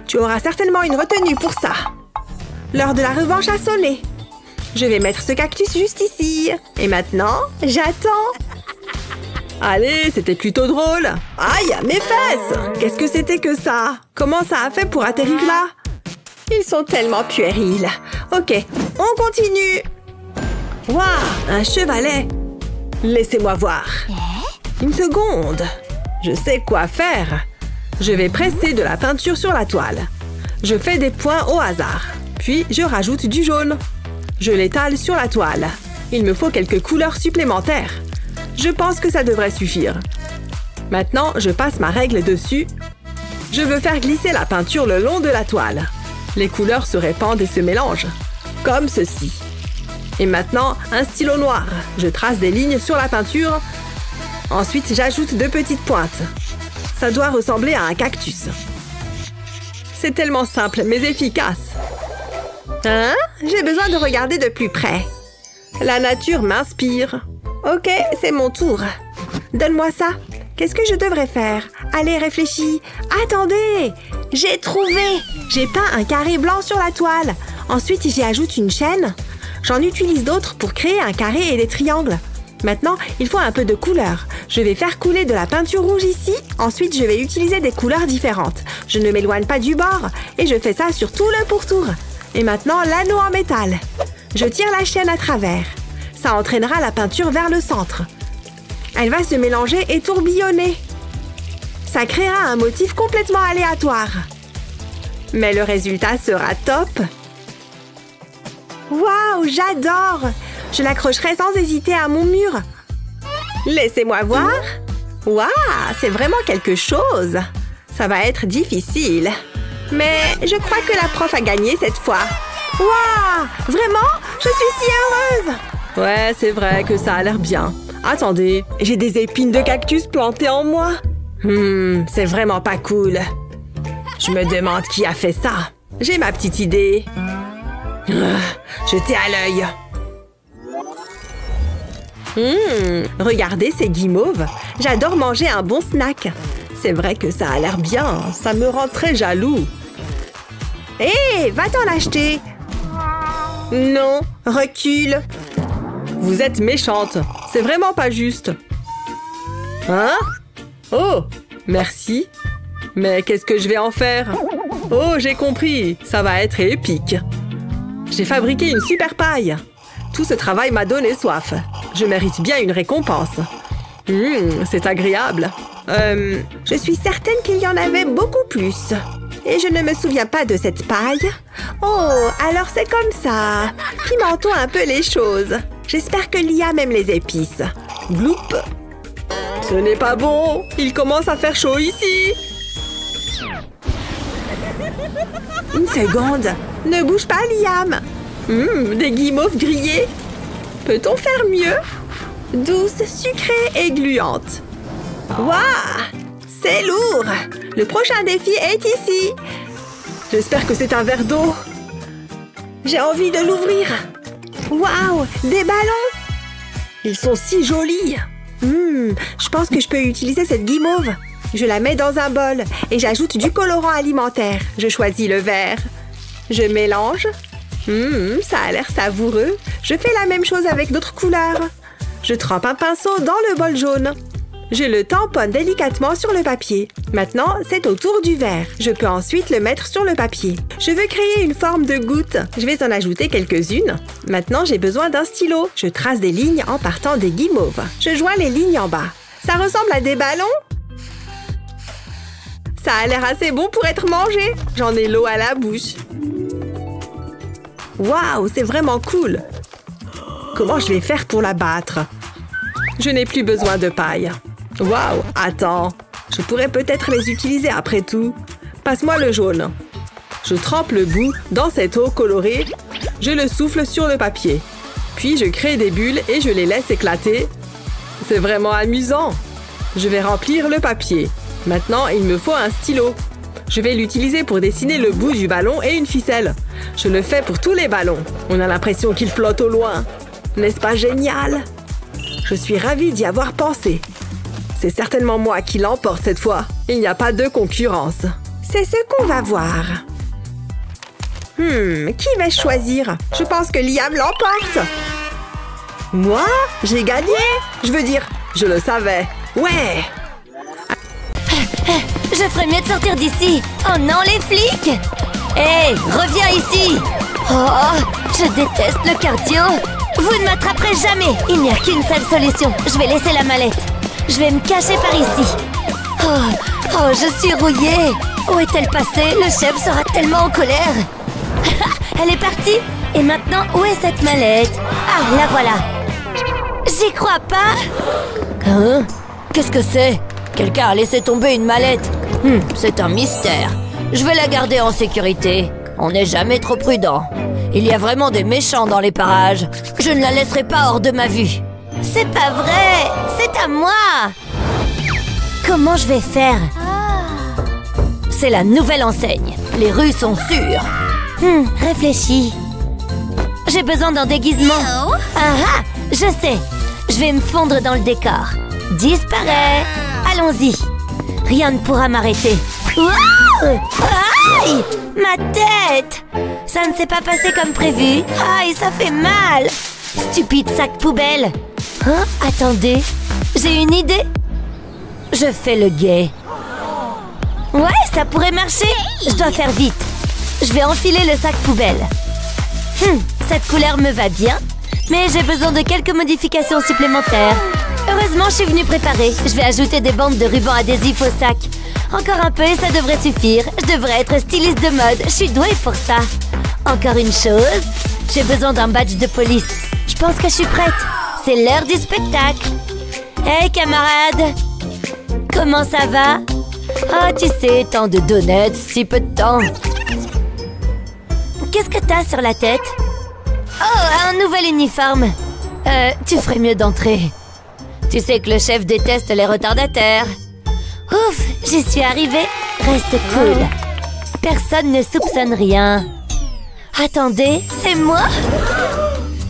Tu auras certainement une retenue pour ça. L'heure de la revanche a sonné. Je vais mettre ce cactus juste ici. Et maintenant, j'attends. Allez, c'était plutôt drôle. Aïe, mes fesses! Qu'est-ce que c'était que ça? Comment ça a fait pour atterrir là? Ils sont tellement puérils. Ok, on continue. Waouh, un chevalet. Laissez-moi voir. Une seconde. Je sais quoi faire. Je vais presser de la peinture sur la toile. Je fais des points au hasard. Puis, je rajoute du jaune. Je l'étale sur la toile. Il me faut quelques couleurs supplémentaires. Je pense que ça devrait suffire. Maintenant, je passe ma règle dessus. Je veux faire glisser la peinture le long de la toile. Les couleurs se répandent et se mélangent. Comme ceci. Et maintenant, un stylo noir. Je trace des lignes sur la peinture. Ensuite, j'ajoute 2 petites pointes. Ça doit ressembler à un cactus. C'est tellement simple, mais efficace. Hein? J'ai besoin de regarder de plus près. La nature m'inspire. Ok, c'est mon tour. Donne-moi ça. Qu'est-ce que je devrais faire? Allez, réfléchis. Attendez! J'ai trouvé! J'ai peint un carré blanc sur la toile. Ensuite, j'y ajoute une chaîne. J'en utilise d'autres pour créer un carré et des triangles. Maintenant, il faut un peu de couleur. Je vais faire couler de la peinture rouge ici. Ensuite, je vais utiliser des couleurs différentes. Je ne m'éloigne pas du bord et je fais ça sur tout le pourtour. Et maintenant, l'anneau en métal. Je tire la chaîne à travers. Ça entraînera la peinture vers le centre. Elle va se mélanger et tourbillonner. Ça créera un motif complètement aléatoire. Mais le résultat sera top. Waouh, j'adore! Je l'accrocherai sans hésiter à mon mur. Laissez-moi voir. Waouh, c'est vraiment quelque chose. Ça va être difficile. Mais je crois que la prof a gagné cette fois. Waouh, vraiment? Je suis si heureuse! Ouais, c'est vrai que ça a l'air bien. Attendez, j'ai des épines de cactus plantées en moi. C'est vraiment pas cool. Je me demande qui a fait ça. J'ai ma petite idée. Jetez à l'œil. Regardez ces guimauves. J'adore manger un bon snack. C'est vrai que ça a l'air bien. Ça me rend très jaloux. Hé, va t'en acheter. Non, recule. Vous êtes méchante. C'est vraiment pas juste. Hein? Oh, merci. Mais qu'est-ce que je vais en faire? Oh, j'ai compris. Ça va être épique. J'ai fabriqué une super paille. Tout ce travail m'a donné soif. Je mérite bien une récompense. C'est agréable. Je suis certaine qu'il y en avait beaucoup plus. Et je ne me souviens pas de cette paille. Oh, alors c'est comme ça. Pimentons un peu les choses. J'espère que Liam aime les épices. Gloup. Ce n'est pas bon. Il commence à faire chaud ici. Une seconde. Ne bouge pas, Liam. Des guimauves grillées. Peut-on faire mieux? Douce, sucrée et gluante. Waouh! C'est lourd! Le prochain défi est ici. J'espère que c'est un verre d'eau. J'ai envie de l'ouvrir. Waouh! Des ballons! Ils sont si jolis. Je pense que je peux utiliser cette guimauve. Je la mets dans un bol et j'ajoute du colorant alimentaire. Je choisis le vert. Je mélange. Ça a l'air savoureux. Je fais la même chose avec d'autres couleurs. Je trempe un pinceau dans le bol jaune. Je le tamponne délicatement sur le papier. Maintenant, c'est au tour du vert. Je peux ensuite le mettre sur le papier. Je veux créer une forme de goutte. Je vais en ajouter quelques-unes. Maintenant, j'ai besoin d'un stylo. Je trace des lignes en partant des guimauves. Je joins les lignes en bas. Ça ressemble à des ballons? Ça a l'air assez bon pour être mangé. J'en ai l'eau à la bouche. Waouh, c'est vraiment cool. Comment je vais faire pour la battre? Je n'ai plus besoin de paille. Waouh, attends. Je pourrais peut-être les utiliser après tout. Passe-moi le jaune. Je trempe le bout dans cette eau colorée. Je le souffle sur le papier. Puis je crée des bulles et je les laisse éclater. C'est vraiment amusant. Je vais remplir le papier. Maintenant, il me faut un stylo. Je vais l'utiliser pour dessiner le bout du ballon et une ficelle. Je le fais pour tous les ballons. On a l'impression qu'ils flottent au loin. N'est-ce pas génial? Je suis ravie d'y avoir pensé. C'est certainement moi qui l'emporte cette fois. Il n'y a pas de concurrence. C'est ce qu'on va voir. Qui vais-je choisir? Je pense que Liam l'emporte. Moi? J'ai gagné? Je veux dire, je le savais. Ouais! Je ferais mieux de sortir d'ici. Oh non, les flics! Hé, reviens ici! Oh, je déteste le cardio. Vous ne m'attraperez jamais. Il n'y a qu'une seule solution. Je vais laisser la mallette. Je vais me cacher par ici. Oh, je suis rouillée. Où est-elle passée? Le chef sera tellement en colère. Elle est partie. Et maintenant, où est cette mallette? Ah, la voilà. J'y crois pas. Hein? Qu'est-ce que c'est? Quelqu'un a laissé tomber une mallette. C'est un mystère. Je vais la garder en sécurité. On n'est jamais trop prudent. Il y a vraiment des méchants dans les parages. Je ne la laisserai pas hors de ma vue. C'est pas vrai! C'est à moi! Comment je vais faire? C'est la nouvelle enseigne. Les rues sont sûres. Réfléchis. J'ai besoin d'un déguisement. Ah, je sais. Je vais me fondre dans le décor. Disparaît. Allons-y. Rien ne pourra m'arrêter. Wow! Ah! Aïe! Ma tête! Ça ne s'est pas passé comme prévu. Aïe, ça fait mal! Stupide sac poubelle! Hein? Attendez, j'ai une idée. Je fais le gay. Ouais, ça pourrait marcher. Je dois faire vite. Je vais enfiler le sac poubelle. Cette couleur me va bien, mais j'ai besoin de quelques modifications supplémentaires. Heureusement, je suis venue préparer. Je vais ajouter des bandes de ruban adhésif au sac. Encore un peu et ça devrait suffire. Je devrais être styliste de mode. Je suis douée pour ça. Encore une chose. J'ai besoin d'un badge de police. Je pense que je suis prête. C'est l'heure du spectacle. Hey, camarade. Comment ça va? Oh, tu sais, tant de donuts, si peu de temps. Qu'est-ce que t'as sur la tête? Oh, un nouvel uniforme. Tu ferais mieux d'entrer. Tu sais que le chef déteste les retardataires. Ouf, j'y suis arrivée. Reste cool. Personne ne soupçonne rien. Attendez, c'est moi?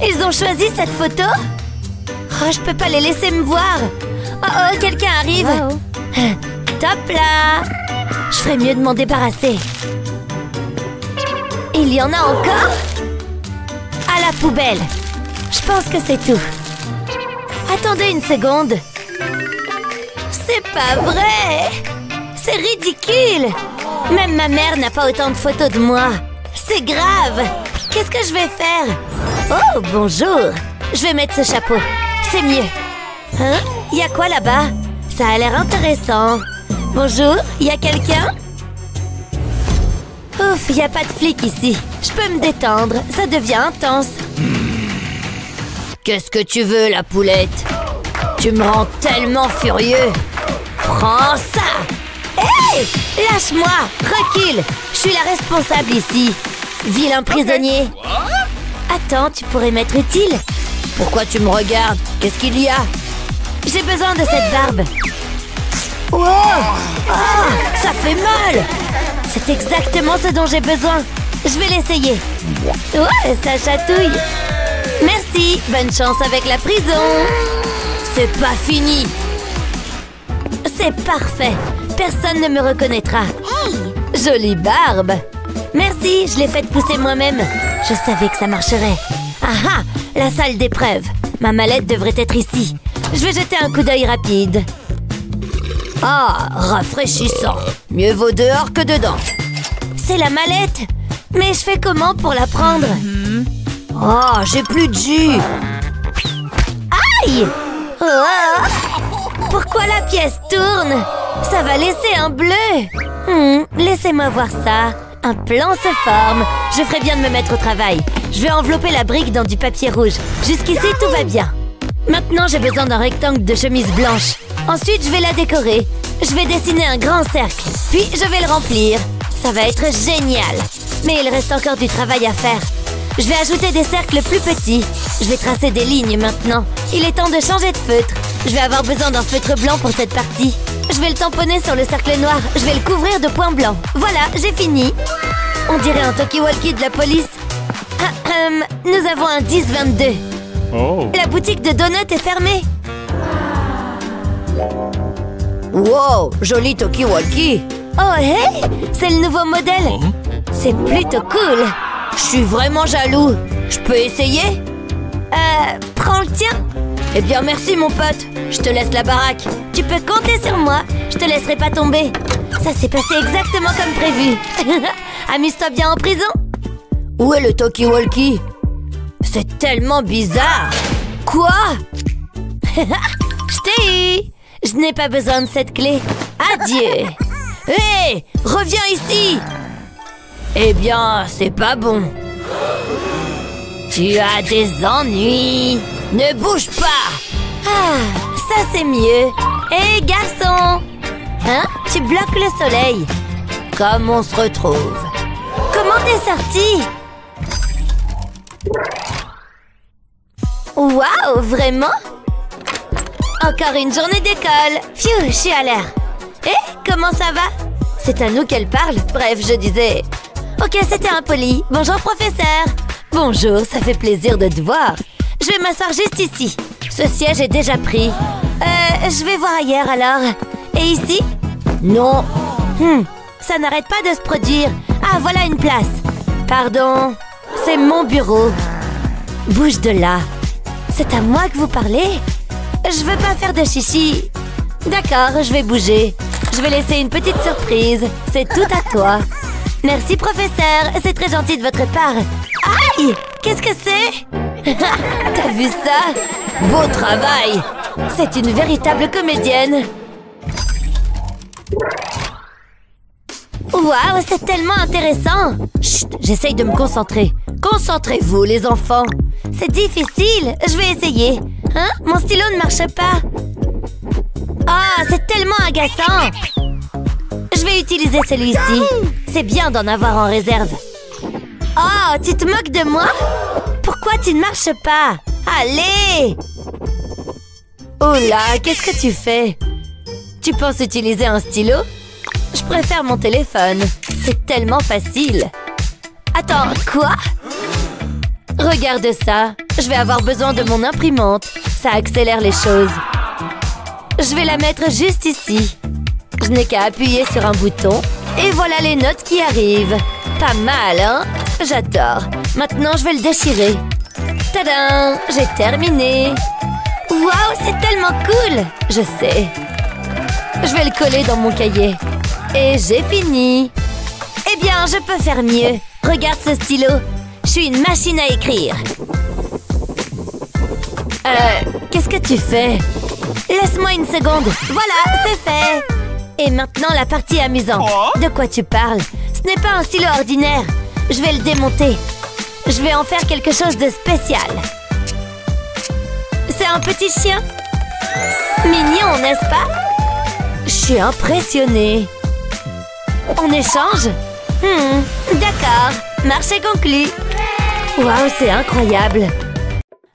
Ils ont choisi cette photo? Oh, je peux pas les laisser me voir. Oh, quelqu'un arrive. Top là. Je ferais mieux de m'en débarrasser. Il y en a encore? À la poubelle. Je pense que c'est tout. Attendez une seconde. C'est pas vrai! C'est ridicule! Même ma mère n'a pas autant de photos de moi. C'est grave! Qu'est-ce que je vais faire? Oh, bonjour! Je vais mettre ce chapeau. C'est mieux. Hein? Y a quoi là-bas? Ça a l'air intéressant. Bonjour, y a quelqu'un? Ouf, y a pas de flic ici. Je peux me détendre. Ça devient intense. Qu'est-ce que tu veux, la poulette? Tu me rends tellement furieux. Prends ça! Hé! Lâche-moi! Recule! Je suis la responsable ici. Vilain prisonnier. Attends, tu pourrais m'être utile. Pourquoi tu me regardes? Qu'est-ce qu'il y a? J'ai besoin de cette barbe. Wow! Ah, ça fait mal! C'est exactement ce dont j'ai besoin. Je vais l'essayer. Ouais, ça chatouille. Merci. Bonne chance avec la prison. C'est pas fini. C'est parfait. Personne ne me reconnaîtra. Hey! Jolie barbe. Merci, je l'ai faite pousser moi-même. Je savais que ça marcherait. Ah ah! La salle d'épreuve. Ma mallette devrait être ici. Je vais jeter un coup d'œil rapide. Ah, rafraîchissant. Mieux vaut dehors que dedans. C'est la mallette. Mais je fais comment pour la prendre? Oh, j'ai plus de jus. Aïe! Oh! Pourquoi la pièce tourne? Ça va laisser un bleu. Laissez-moi voir ça. Un plan se forme. Je ferais bien de me mettre au travail. Je vais envelopper la brique dans du papier rouge. Jusqu'ici, tout va bien. Maintenant, j'ai besoin d'un rectangle de chemise blanche. Ensuite, je vais la décorer. Je vais dessiner un grand cercle. Puis, je vais le remplir. Ça va être génial. Mais il reste encore du travail à faire. Je vais ajouter des cercles plus petits. Je vais tracer des lignes maintenant. Il est temps de changer de feutre. Je vais avoir besoin d'un feutre blanc pour cette partie. Je vais le tamponner sur le cercle noir. Je vais le couvrir de points blancs. Voilà, j'ai fini. On dirait un talkie-walkie de la police. Nous avons un 10-22. Oh. La boutique de donuts est fermée. Wow, joli talkie-walkie. Oh, hey, c'est le nouveau modèle. C'est plutôt cool. Je suis vraiment jaloux. Je peux essayer? Prends le tien. Eh bien, merci, mon pote. Je te laisse la baraque. Tu peux compter sur moi. Je te laisserai pas tomber. Ça s'est passé exactement comme prévu. Amuse-toi bien en prison. Où est le talkie-walkie? C'est tellement bizarre. Quoi? Je t'ai eu. Je n'ai pas besoin de cette clé. Adieu. Hé, reviens ici. Eh bien, c'est pas bon. Tu as des ennuis. Ne bouge pas. Ah, ça c'est mieux. Hé, garçon. Hein? Tu bloques le soleil. Comme on se retrouve. Comment t'es sorti? Waouh, vraiment? Encore une journée d'école. Pfiou, je suis à l'air. Hé, comment ça va? C'est à nous qu'elle parle. Bref, je disais... Ok, c'était impoli. Bonjour, professeur. Bonjour, ça fait plaisir de te voir. Je vais m'asseoir juste ici. Ce siège est déjà pris. Je vais voir ailleurs alors. Et ici? Non. Ça n'arrête pas de se produire. Ah, voilà une place. Pardon, c'est mon bureau. Bouge de là. C'est à moi que vous parlez? Je veux pas faire de chichi. D'accord, je vais bouger. Je vais laisser une petite surprise. C'est tout à toi. Merci, professeur. C'est très gentil de votre part. Aïe! Qu'est-ce que c'est? T'as vu ça? Beau travail! C'est une véritable comédienne. Waouh, c'est tellement intéressant! Chut, j'essaye de me concentrer. Concentrez-vous, les enfants. C'est difficile. Je vais essayer. Hein? Mon stylo ne marche pas. Ah, c'est tellement agaçant. Je vais utiliser celui-ci. C'est bien d'en avoir en réserve. Oh, tu te moques de moi? Pourquoi tu ne marches pas? Allez! Oh là, qu'est-ce que tu fais? Tu penses utiliser un stylo? Je préfère mon téléphone. C'est tellement facile. Attends, quoi? Regarde ça. Je vais avoir besoin de mon imprimante. Ça accélère les choses. Je vais la mettre juste ici. Je n'ai qu'à appuyer sur un bouton. Et voilà les notes qui arrivent. Pas mal, hein? J'adore. Maintenant, je vais le déchirer. Tadam! J'ai terminé. Waouh, c'est tellement cool! Je sais. Je vais le coller dans mon cahier. Et j'ai fini. Eh bien, je peux faire mieux. Regarde ce stylo. Je suis une machine à écrire. Qu'est-ce que tu fais? Laisse-moi une seconde. Voilà, c'est fait. Et maintenant, la partie amusante. De quoi tu parles? Ce n'est pas un stylo ordinaire. Je vais le démonter. Je vais en faire quelque chose de spécial. C'est un petit chien. Mignon, n'est-ce pas? Je suis impressionnée. On échange? D'accord. Marché conclu. Waouh, c'est incroyable.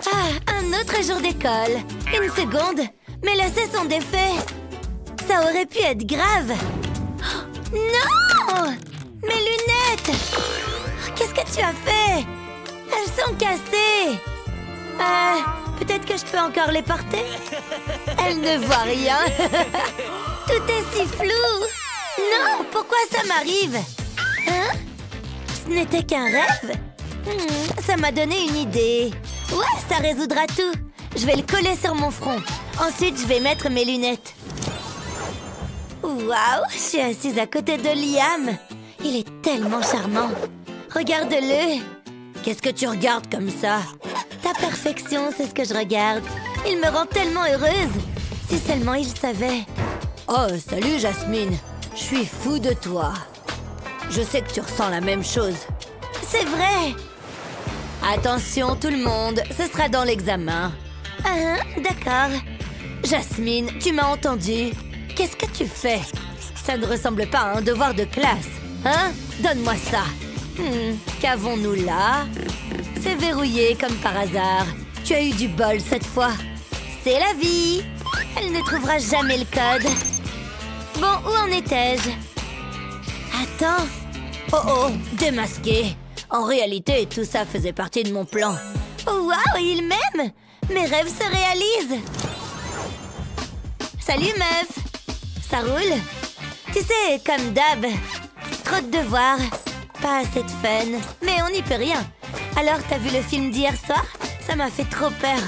Ah, un autre jour d'école. Une seconde. Mes lacets sont défaits. Ça aurait pu être grave. Oh, non! Mes lunettes! Qu'est-ce que tu as fait? Elles sont cassées. Peut-être que je peux encore les porter? Elles ne voient rien. Tout est si flou. Non, pourquoi ça m'arrive? Hein? Ce n'était qu'un rêve? Ça m'a donné une idée. Ouais, ça résoudra tout. Je vais le coller sur mon front. Ensuite, je vais mettre mes lunettes. Waouh, je suis assise à côté de Liam. Il est tellement charmant. Regarde-le. Qu'est-ce que tu regardes comme ça? Ta perfection, c'est ce que je regarde. Il me rend tellement heureuse. Si seulement il savait. Oh, salut Jasmine. Je suis fou de toi. Je sais que tu ressens la même chose. C'est vrai. Attention tout le monde, ce sera dans l'examen. Ah, d'accord. Jasmine, tu m'as entendu. Qu'est-ce que tu fais? Ça ne ressemble pas à un devoir de classe. Hein? Donne-moi ça. Qu'avons-nous là? C'est verrouillé comme par hasard. Tu as eu du bol cette fois. C'est la vie. Elle ne trouvera jamais le code. Bon, où en étais-je? Attends. Oh, démasqué. En réalité, tout ça faisait partie de mon plan. Oh, waouh, il m'aime. Mes rêves se réalisent. Salut, meuf. Ça roule? Tu sais, comme d'hab. Trop de devoirs. Pas assez de fun. Mais on n'y peut rien. Alors, t'as vu le film d'hier soir? Ça m'a fait trop peur.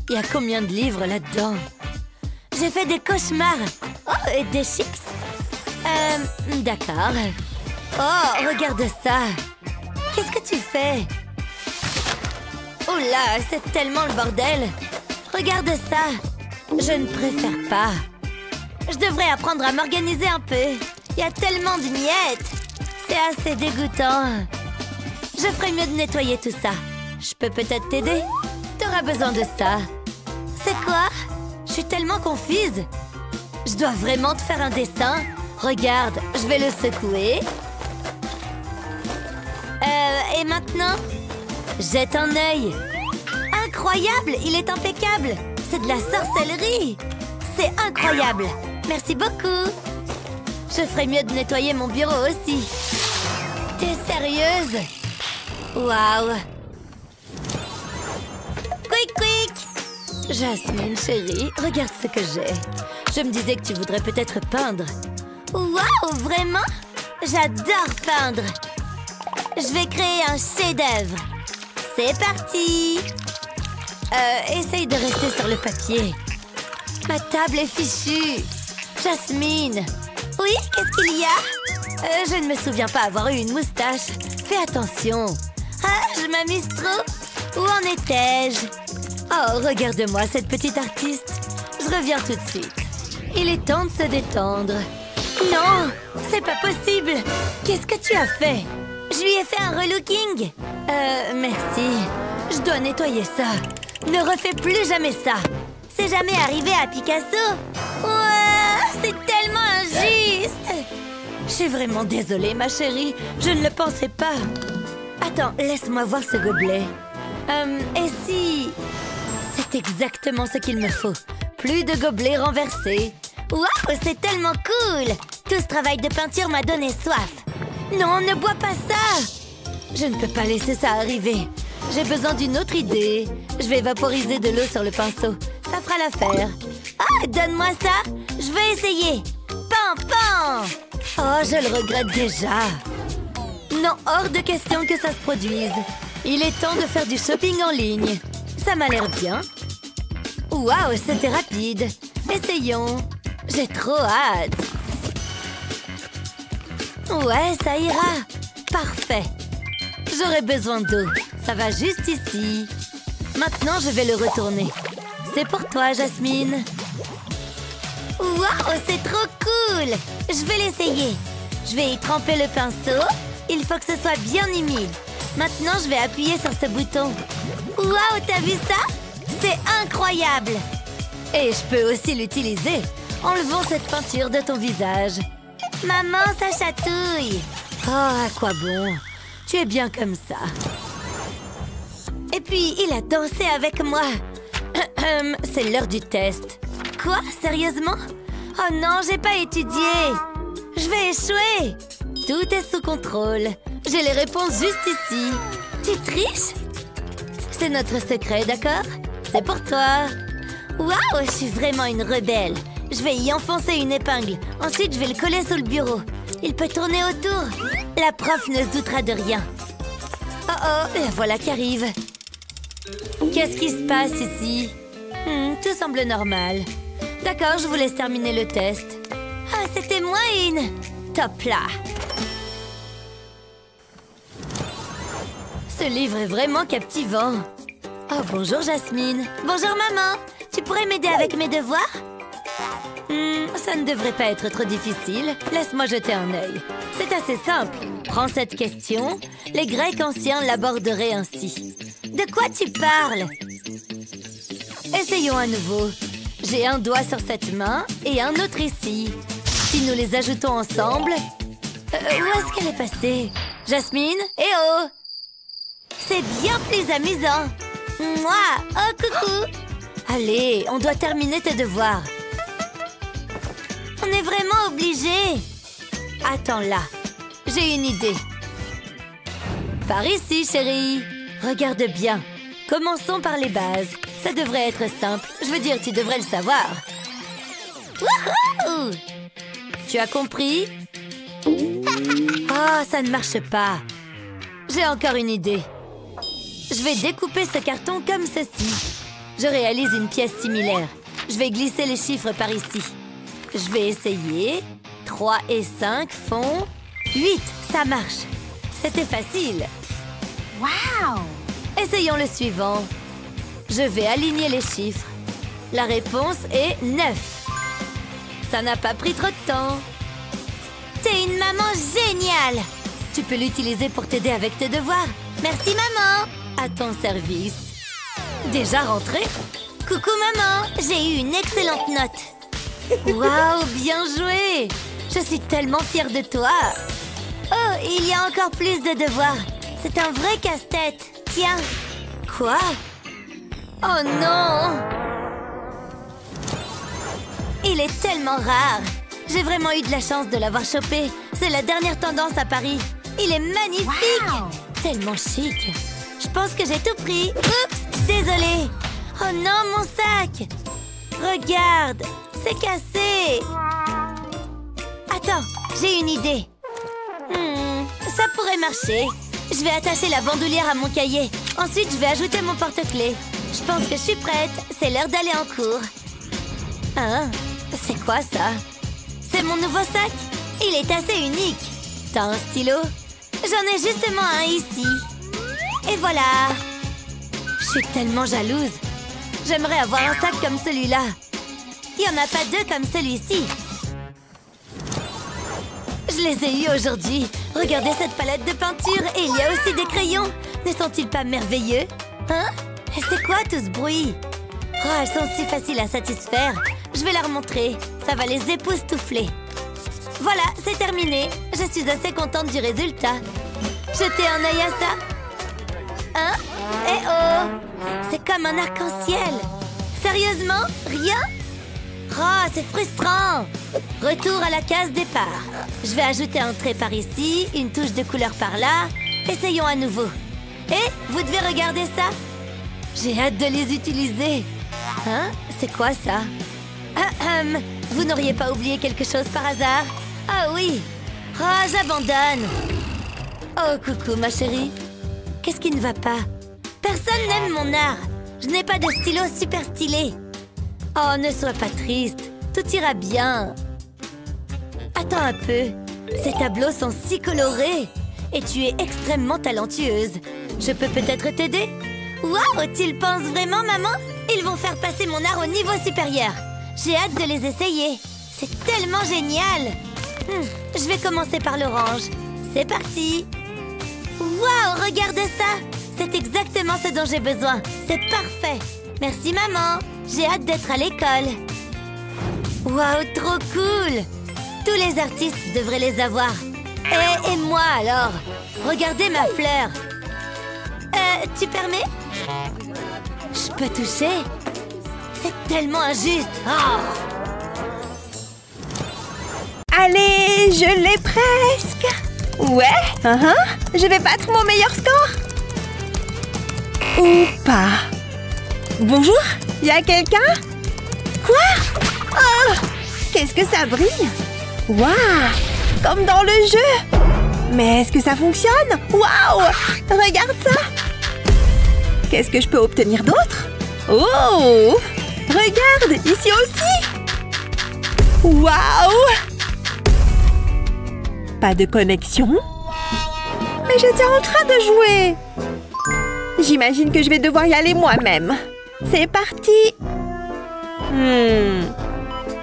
Il y a combien de livres là-dedans? J'ai fait des cauchemars. Oh, et des chips. D'accord. Oh, regarde ça. Qu'est-ce que tu fais? Oh là, c'est tellement le bordel. Regarde ça. Je ne préfère pas. Je devrais apprendre à m'organiser un peu. Il y a tellement de miettes. C'est assez dégoûtant. Je ferais mieux de nettoyer tout ça. Je peux peut-être t'aider? T'auras besoin de ça. C'est quoi? Je suis tellement confuse. Je dois vraiment te faire un dessin? Regarde, je vais le secouer. Et maintenant? Jette un œil. Incroyable, il est impeccable. C'est de la sorcellerie. C'est incroyable. Merci beaucoup. Je ferais mieux de nettoyer mon bureau aussi. T'es sérieuse? Waouh. Quick, quick. Jasmine, chérie, regarde ce que j'ai. Je me disais que tu voudrais peut-être peindre. Waouh, vraiment? J'adore peindre. Je vais créer un chef-d'œuvre. C'est parti. Essaye de rester sur le papier. Ma table est fichue. Jasmine. Oui, qu'est-ce qu'il y a? Je ne me souviens pas avoir eu une moustache. Fais attention. Ah, je m'amuse trop. Où en étais-je? Oh, regarde-moi cette petite artiste. Je reviens tout de suite. Il est temps de se détendre. Non, c'est pas possible. Qu'est-ce que tu as fait? Je lui ai fait un relooking. Merci. Je dois nettoyer ça. Ne refais plus jamais ça. C'est jamais arrivé à Picasso. Ouah, c'est tellement injuste. Je suis vraiment désolée, ma chérie. Je ne le pensais pas. Attends, laisse-moi voir ce gobelet. Et si... C'est exactement ce qu'il me faut. Plus de gobelets renversés. Waouh, c'est tellement cool. Tout ce travail de peinture m'a donné soif. Non, ne bois pas ça. Je ne peux pas laisser ça arriver. J'ai besoin d'une autre idée. Je vais vaporiser de l'eau sur le pinceau. Ça fera l'affaire. Ah, donne-moi ça. Je veux essayer. Pan, pan. Oh, je le regrette déjà. Non, hors de question que ça se produise. Il est temps de faire du shopping en ligne. Ça m'a l'air bien. Waouh, c'était rapide. Essayons. J'ai trop hâte. Ouais, ça ira. Parfait. J'aurai besoin d'eau. Ça va juste ici. Maintenant, je vais le retourner. C'est pour toi, Jasmine. Waouh, c'est trop cool. Je vais l'essayer. Je vais y tremper le pinceau. Il faut que ce soit bien humide. Maintenant, je vais appuyer sur ce bouton. Waouh, t'as vu ça? C'est incroyable. Et je peux aussi l'utiliser. Enlevons cette peinture de ton visage. Maman, ça chatouille. Oh, à quoi bon? Tu es bien comme ça. Et puis, il a dansé avec moi. C'est l'heure du test. Quoi? Sérieusement? Oh non, j'ai pas étudié. Je vais échouer. Tout est sous contrôle. J'ai les réponses juste ici. Tu triches? C'est notre secret, d'accord? C'est pour toi. Waouh, je suis vraiment une rebelle. Je vais y enfoncer une épingle. Ensuite, je vais le coller sous le bureau. Il peut tourner autour. La prof ne se doutera de rien. Oh oh, la voilà qui arrive. Qu'est-ce qui se passe ici? Tout semble normal. D'accord, je vous laisse terminer le test. Ah, c'était moi une. Top là. Ce livre est vraiment captivant. Oh, bonjour Jasmine. Bonjour maman. Tu pourrais m'aider avec mes devoirs? Ça ne devrait pas être trop difficile. Laisse-moi jeter un œil. C'est assez simple. Prends cette question. Les Grecs anciens l'aborderaient ainsi. De quoi tu parles? Essayons à nouveau. J'ai un doigt sur cette main et un autre ici. Si nous les ajoutons ensemble... où est-ce qu'elle est passée? Jasmine? Eh oh! C'est bien plus amusant. Moi! Oh, coucou! Allez, on doit terminer tes devoirs. On est vraiment obligés. Attends là. J'ai une idée. Par ici, chérie. Regarde bien. Commençons par les bases. Ça devrait être simple. Je veux dire, tu devrais le savoir. Wouhou! Tu as compris? Oh, ça ne marche pas. J'ai encore une idée. Je vais découper ce carton comme ceci. Je réalise une pièce similaire. Je vais glisser les chiffres par ici. Je vais essayer. 3 et 5 font 8. Ça marche. C'était facile. Waouh! Essayons le suivant. Je vais aligner les chiffres. La réponse est 9. Ça n'a pas pris trop de temps. T'es une maman géniale! Tu peux l'utiliser pour t'aider avec tes devoirs. Merci maman! À ton service. Déjà rentré? Coucou maman! J'ai eu une excellente note. Waouh, bien joué! Je suis tellement fière de toi. Oh, il y a encore plus de devoirs. C'est un vrai casse-tête. Tiens. Quoi? Oh non! Il est tellement rare. J'ai vraiment eu de la chance de l'avoir chopé. C'est la dernière tendance à Paris. Il est magnifique! Wow! Tellement chic. Je pense que j'ai tout pris. Oups! Désolée. Oh non, mon sac! Regarde! C'est cassé! Attends, j'ai une idée. Ça pourrait marcher. Je vais attacher la bandoulière à mon cahier. Ensuite, je vais ajouter mon porte-clés. Je pense que je suis prête. C'est l'heure d'aller en cours. Hein? C'est quoi ça? C'est mon nouveau sac. Il est assez unique. T'as un stylo? J'en ai justement un ici. Et voilà. Je suis tellement jalouse. J'aimerais avoir un sac comme celui-là. Il n'y en a pas deux comme celui-ci. Je les ai eus aujourd'hui. Regardez cette palette de peinture. Et il y a aussi des crayons. Ne sont-ils pas merveilleux? Hein? Et c'est quoi tout ce bruit? Oh, elles sont si faciles à satisfaire. Je vais leur montrer. Ça va les époustoufler. Voilà, c'est terminé. Je suis assez contente du résultat. Jetez un œil à ça. Hein? Eh oh! C'est comme un arc-en-ciel. Sérieusement? Rien? Oh, c'est frustrant. Retour à la case départ. Je vais ajouter un trait par ici, une touche de couleur par là. Essayons à nouveau. Et vous devez regarder ça. J'ai hâte de les utiliser. Hein? C'est quoi ça? Vous n'auriez pas oublié quelque chose par hasard? Ah oui! Oh, j'abandonne! Oh, coucou, ma chérie. Qu'est-ce qui ne va pas? Personne n'aime mon art. Je n'ai pas de stylo super stylé. Oh, ne sois pas triste. Tout ira bien. Attends un peu. Ces tableaux sont si colorés. Et tu es extrêmement talentueuse. Je peux peut-être t'aider? Waouh! Tu le penses vraiment, maman? Ils vont faire passer mon art au niveau supérieur. J'ai hâte de les essayer. C'est tellement génial. Je vais commencer par l'orange. C'est parti. Waouh! Regarde ça! C'est exactement ce dont j'ai besoin. C'est parfait. Merci, maman. J'ai hâte d'être à l'école. Waouh, trop cool! Tous les artistes devraient les avoir. Et moi alors? Regardez ma fleur. Tu permets? Je peux toucher? C'est tellement injuste. Oh. Allez, je l'ai presque. Ouais, je vais battre mon meilleur score. Ou pas. Bonjour, y a quelqu'un? Quoi? Oh, qu'est-ce que ça brille? Waouh, comme dans le jeu. Mais est-ce que ça fonctionne? Waouh, regarde ça. Qu'est-ce que je peux obtenir d'autre? Oh, regarde, ici aussi. Waouh. Pas de connexion? Mais j'étais en train de jouer. J'imagine que je vais devoir y aller moi-même. C'est parti.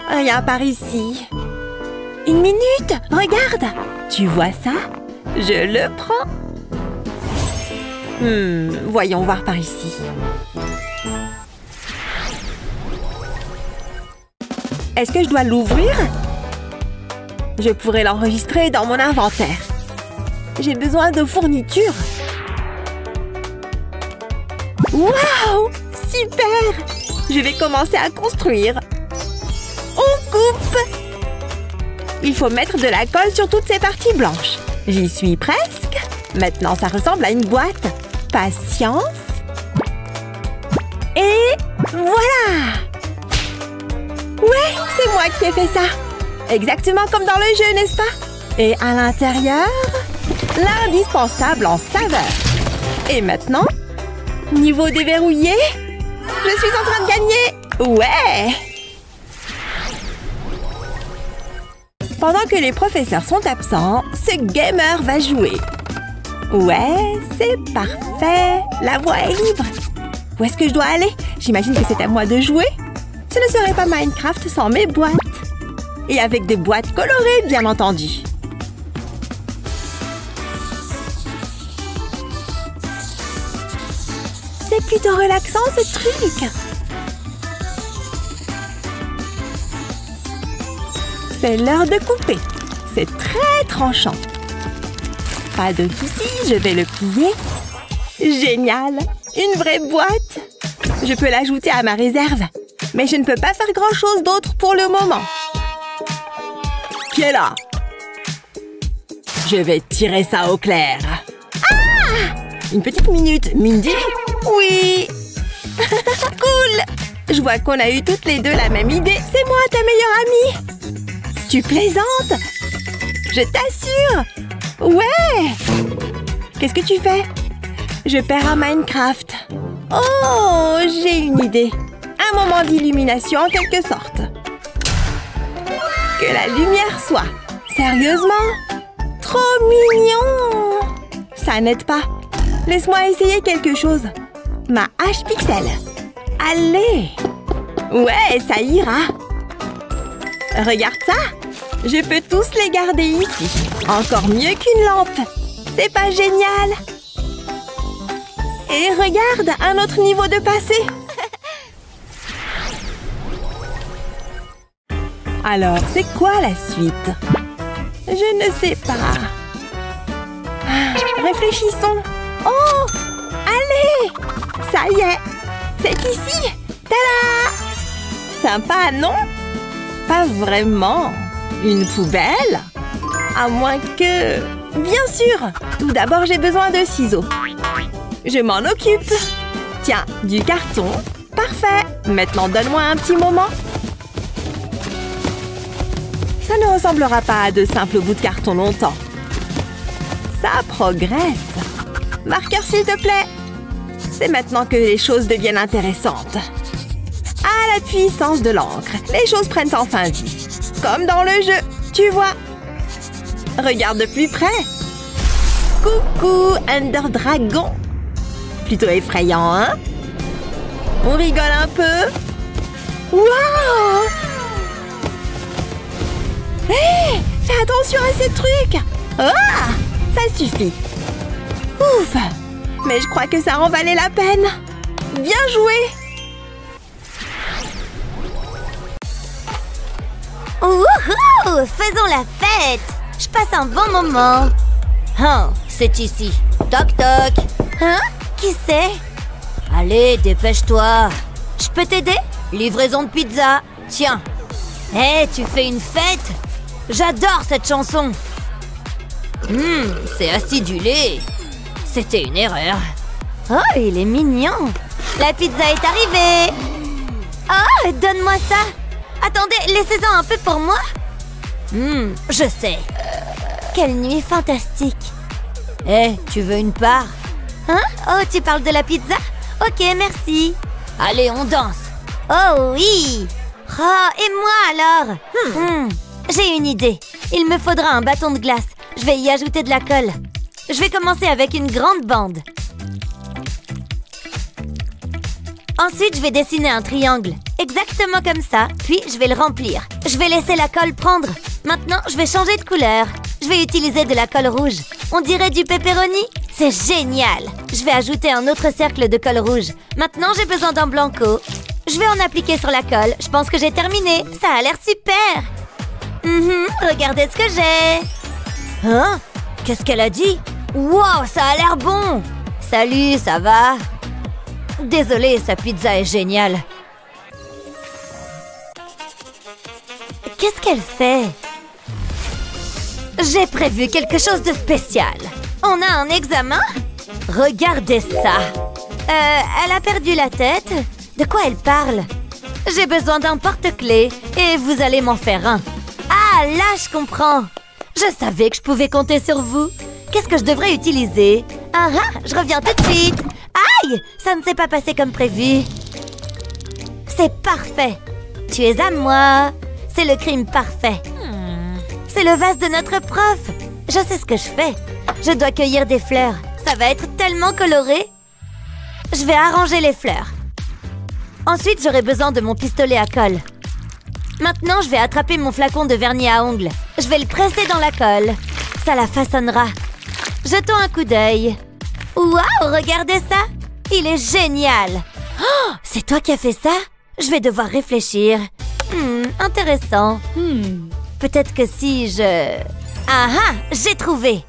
Rien par ici. Une minute, regarde. Tu vois ça? Je le prends. Voyons voir par ici. Est-ce que je dois l'ouvrir? Je pourrais l'enregistrer dans mon inventaire. J'ai besoin de fournitures. Waouh! Super! Je vais commencer à construire. On coupe! Il faut mettre de la colle sur toutes ces parties blanches. J'y suis presque. Maintenant, ça ressemble à une boîte. Patience. Et voilà! Ouais, c'est moi qui ai fait ça. Exactement comme dans le jeu, n'est-ce pas? Et à l'intérieur, l'indispensable en saveur. Et maintenant, niveau déverrouillé, je suis en train de gagner. Ouais! Pendant que les professeurs sont absents, ce gamer va jouer. Ouais, c'est parfait. La voie est libre. Où est-ce que je dois aller? J'imagine que c'est à moi de jouer. Ce ne serait pas Minecraft sans mes boîtes. Et avec des boîtes colorées, bien entendu. C'est plutôt relaxant, ce truc. C'est l'heure de couper. C'est très tranchant. Pas de souci, je vais le plier. Génial! Une vraie boîte. Je peux l'ajouter à ma réserve. Mais je ne peux pas faire grand-chose d'autre pour le moment. Qui est là? Je vais tirer ça au clair. Ah! Une petite minute, Mindy? Oui! Cool! Je vois qu'on a eu toutes les deux la même idée. C'est moi, ta meilleure amie! Tu plaisantes? Je t'assure! Ouais! Qu'est-ce que tu fais? Je perds à Minecraft. Oh, j'ai une idée. Un moment d'illumination en quelque sorte. Que la lumière soit. Sérieusement? Trop mignon! Ça n'aide pas. Laisse-moi essayer quelque chose. Ma hache pixel. Allez! Ouais, ça ira. Regarde ça. Je peux tous les garder ici. Encore mieux qu'une lampe. C'est pas génial? Et regarde, un autre niveau de passé. Alors, c'est quoi la suite? Je ne sais pas. Réfléchissons. Oh! Allez! Ça y est! C'est ici! Tada! Sympa, non? Pas vraiment. Une poubelle? À moins que... Bien sûr! Tout d'abord, j'ai besoin de ciseaux. Je m'en occupe. Tiens, du carton. Parfait. Maintenant, donne-moi un petit moment. Ça ne ressemblera pas à de simples bouts de carton longtemps. Ça progresse. Marqueur, s'il te plaît. C'est maintenant que les choses deviennent intéressantes. À la puissance de l'encre, les choses prennent enfin vie. Comme dans le jeu, tu vois. Regarde de plus près. Coucou, Ender Dragon. Plutôt effrayant, hein? On rigole un peu. Waouh! Hé! Fais attention à ces trucs! Ah! Ça suffit. Ouf! Mais je crois que ça en valait la peine. Bien joué! Wouhou! Faisons la fête! Je passe un bon moment. Hein, c'est ici. Toc toc. Hein? Qui c'est? Allez, dépêche-toi. Je peux t'aider? Livraison de pizza. Tiens. Hé, tu fais une fête? J'adore cette chanson. C'est acidulé. C'était une erreur. Oh, il est mignon. La pizza est arrivée. Oh, donne-moi ça. Attendez, laissez-en un peu pour moi. Je sais. Quelle nuit fantastique. Hé, tu veux une part? Hein? Oh, tu parles de la pizza? Ok, merci. Allez, on danse. Oh oui. Oh, et moi alors? J'ai une idée. Il me faudra un bâton de glace. Je vais y ajouter de la colle. Je vais commencer avec une grande bande. Ensuite, je vais dessiner un triangle. Exactement comme ça. Puis, je vais le remplir. Je vais laisser la colle prendre. Maintenant, je vais changer de couleur. Je vais utiliser de la colle rouge. On dirait du pepperoni. C'est génial. Je vais ajouter un autre cercle de colle rouge. Maintenant, j'ai besoin d'un blanco. Je vais en appliquer sur la colle. Je pense que j'ai terminé. Ça a l'air super. Regardez ce que j'ai. Hein? Qu'est-ce qu'elle a dit? Wow, ça a l'air bon. Salut, ça va? Désolée, sa pizza est géniale. Qu'est-ce qu'elle fait? J'ai prévu quelque chose de spécial. On a un examen? Regardez ça. Elle a perdu la tête? De quoi elle parle? J'ai besoin d'un porte-clés et vous allez m'en faire un. Ah, là, je comprends. Je savais que je pouvais compter sur vous. Qu'est-ce que je devrais utiliser? Ah, je reviens tout de suite. Aïe! Ça ne s'est pas passé comme prévu. C'est parfait. Tu es à moi. C'est le crime parfait. C'est le vase de notre prof. Je sais ce que je fais. Je dois cueillir des fleurs. Ça va être tellement coloré. Je vais arranger les fleurs. Ensuite, j'aurai besoin de mon pistolet à colle. Maintenant, je vais attraper mon flacon de vernis à ongles. Je vais le presser dans la colle. Ça la façonnera. Jetons un coup d'œil. Waouh, regardez ça. Il est génial. Oh, c'est toi qui as fait ça? Je vais devoir réfléchir. Intéressant. Peut-être que si je... Ah, j'ai trouvé.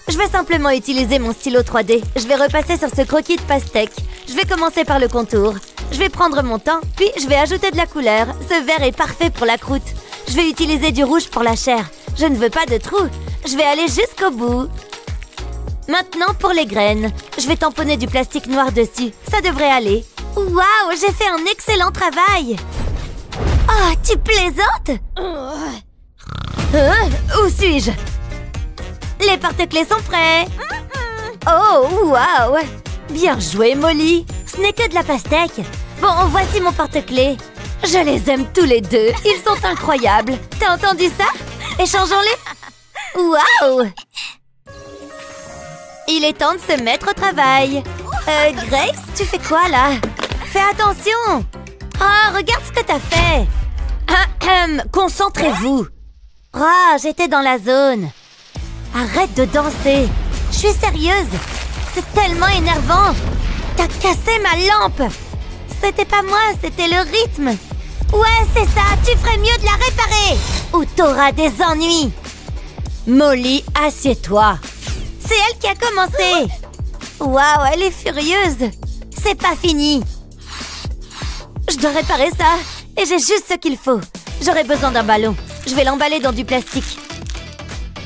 Je vais simplement utiliser mon stylo 3D. Je vais repasser sur ce croquis de pastèque. Je vais commencer par le contour. Je vais prendre mon temps, puis je vais ajouter de la couleur. Ce vert est parfait pour la croûte. Je vais utiliser du rouge pour la chair. Je ne veux pas de trous. Je vais aller jusqu'au bout. Maintenant, pour les graines. Je vais tamponner du plastique noir dessus. Ça devrait aller. Waouh, j'ai fait un excellent travail. Oh, tu plaisantes? Où suis-je? Les porte-clés sont prêts. Oh, waouh! Bien joué, Molly. Ce n'est que de la pastèque. Bon, voici mon porte-clés. Je les aime tous les deux. Ils sont incroyables. T'as entendu ça? Échangeons-les. Waouh! Il est temps de se mettre au travail. Grace, tu fais quoi, là? Fais attention! Oh, regarde ce que t'as fait! Concentrez-vous! Oh, j'étais dans la zone. Arrête de danser. Je suis sérieuse. C'est tellement énervant. T'as cassé ma lampe. C'était pas moi, c'était le rythme. Ouais, c'est ça. Tu ferais mieux de la réparer. Ou t'auras des ennuis. Molly, assieds-toi. C'est elle qui a commencé. Waouh, elle est furieuse. C'est pas fini. Je dois réparer ça. Et j'ai juste ce qu'il faut. J'aurai besoin d'un ballon. Je vais l'emballer dans du plastique.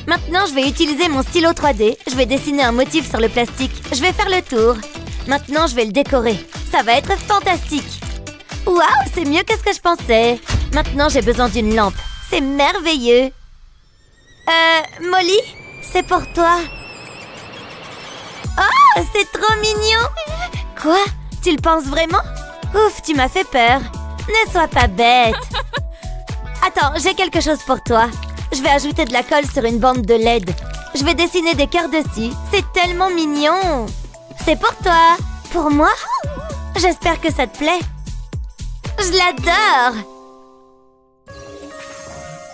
Maintenant, je vais utiliser mon stylo 3D. Je vais dessiner un motif sur le plastique. Je vais faire le tour. Maintenant, je vais le décorer. Ça va être fantastique. Waouh, c'est mieux que ce que je pensais. Maintenant, j'ai besoin d'une lampe. C'est merveilleux. Molly, c'est pour toi. Oh, c'est trop mignon. Quoi? Tu le penses vraiment? Ouf, tu m'as fait peur. Ne sois pas bête. Attends, j'ai quelque chose pour toi. Je vais ajouter de la colle sur une bande de LED. Je vais dessiner des cœurs dessus. C'est tellement mignon. C'est pour toi. Pour moi? J'espère que ça te plaît. Je l'adore.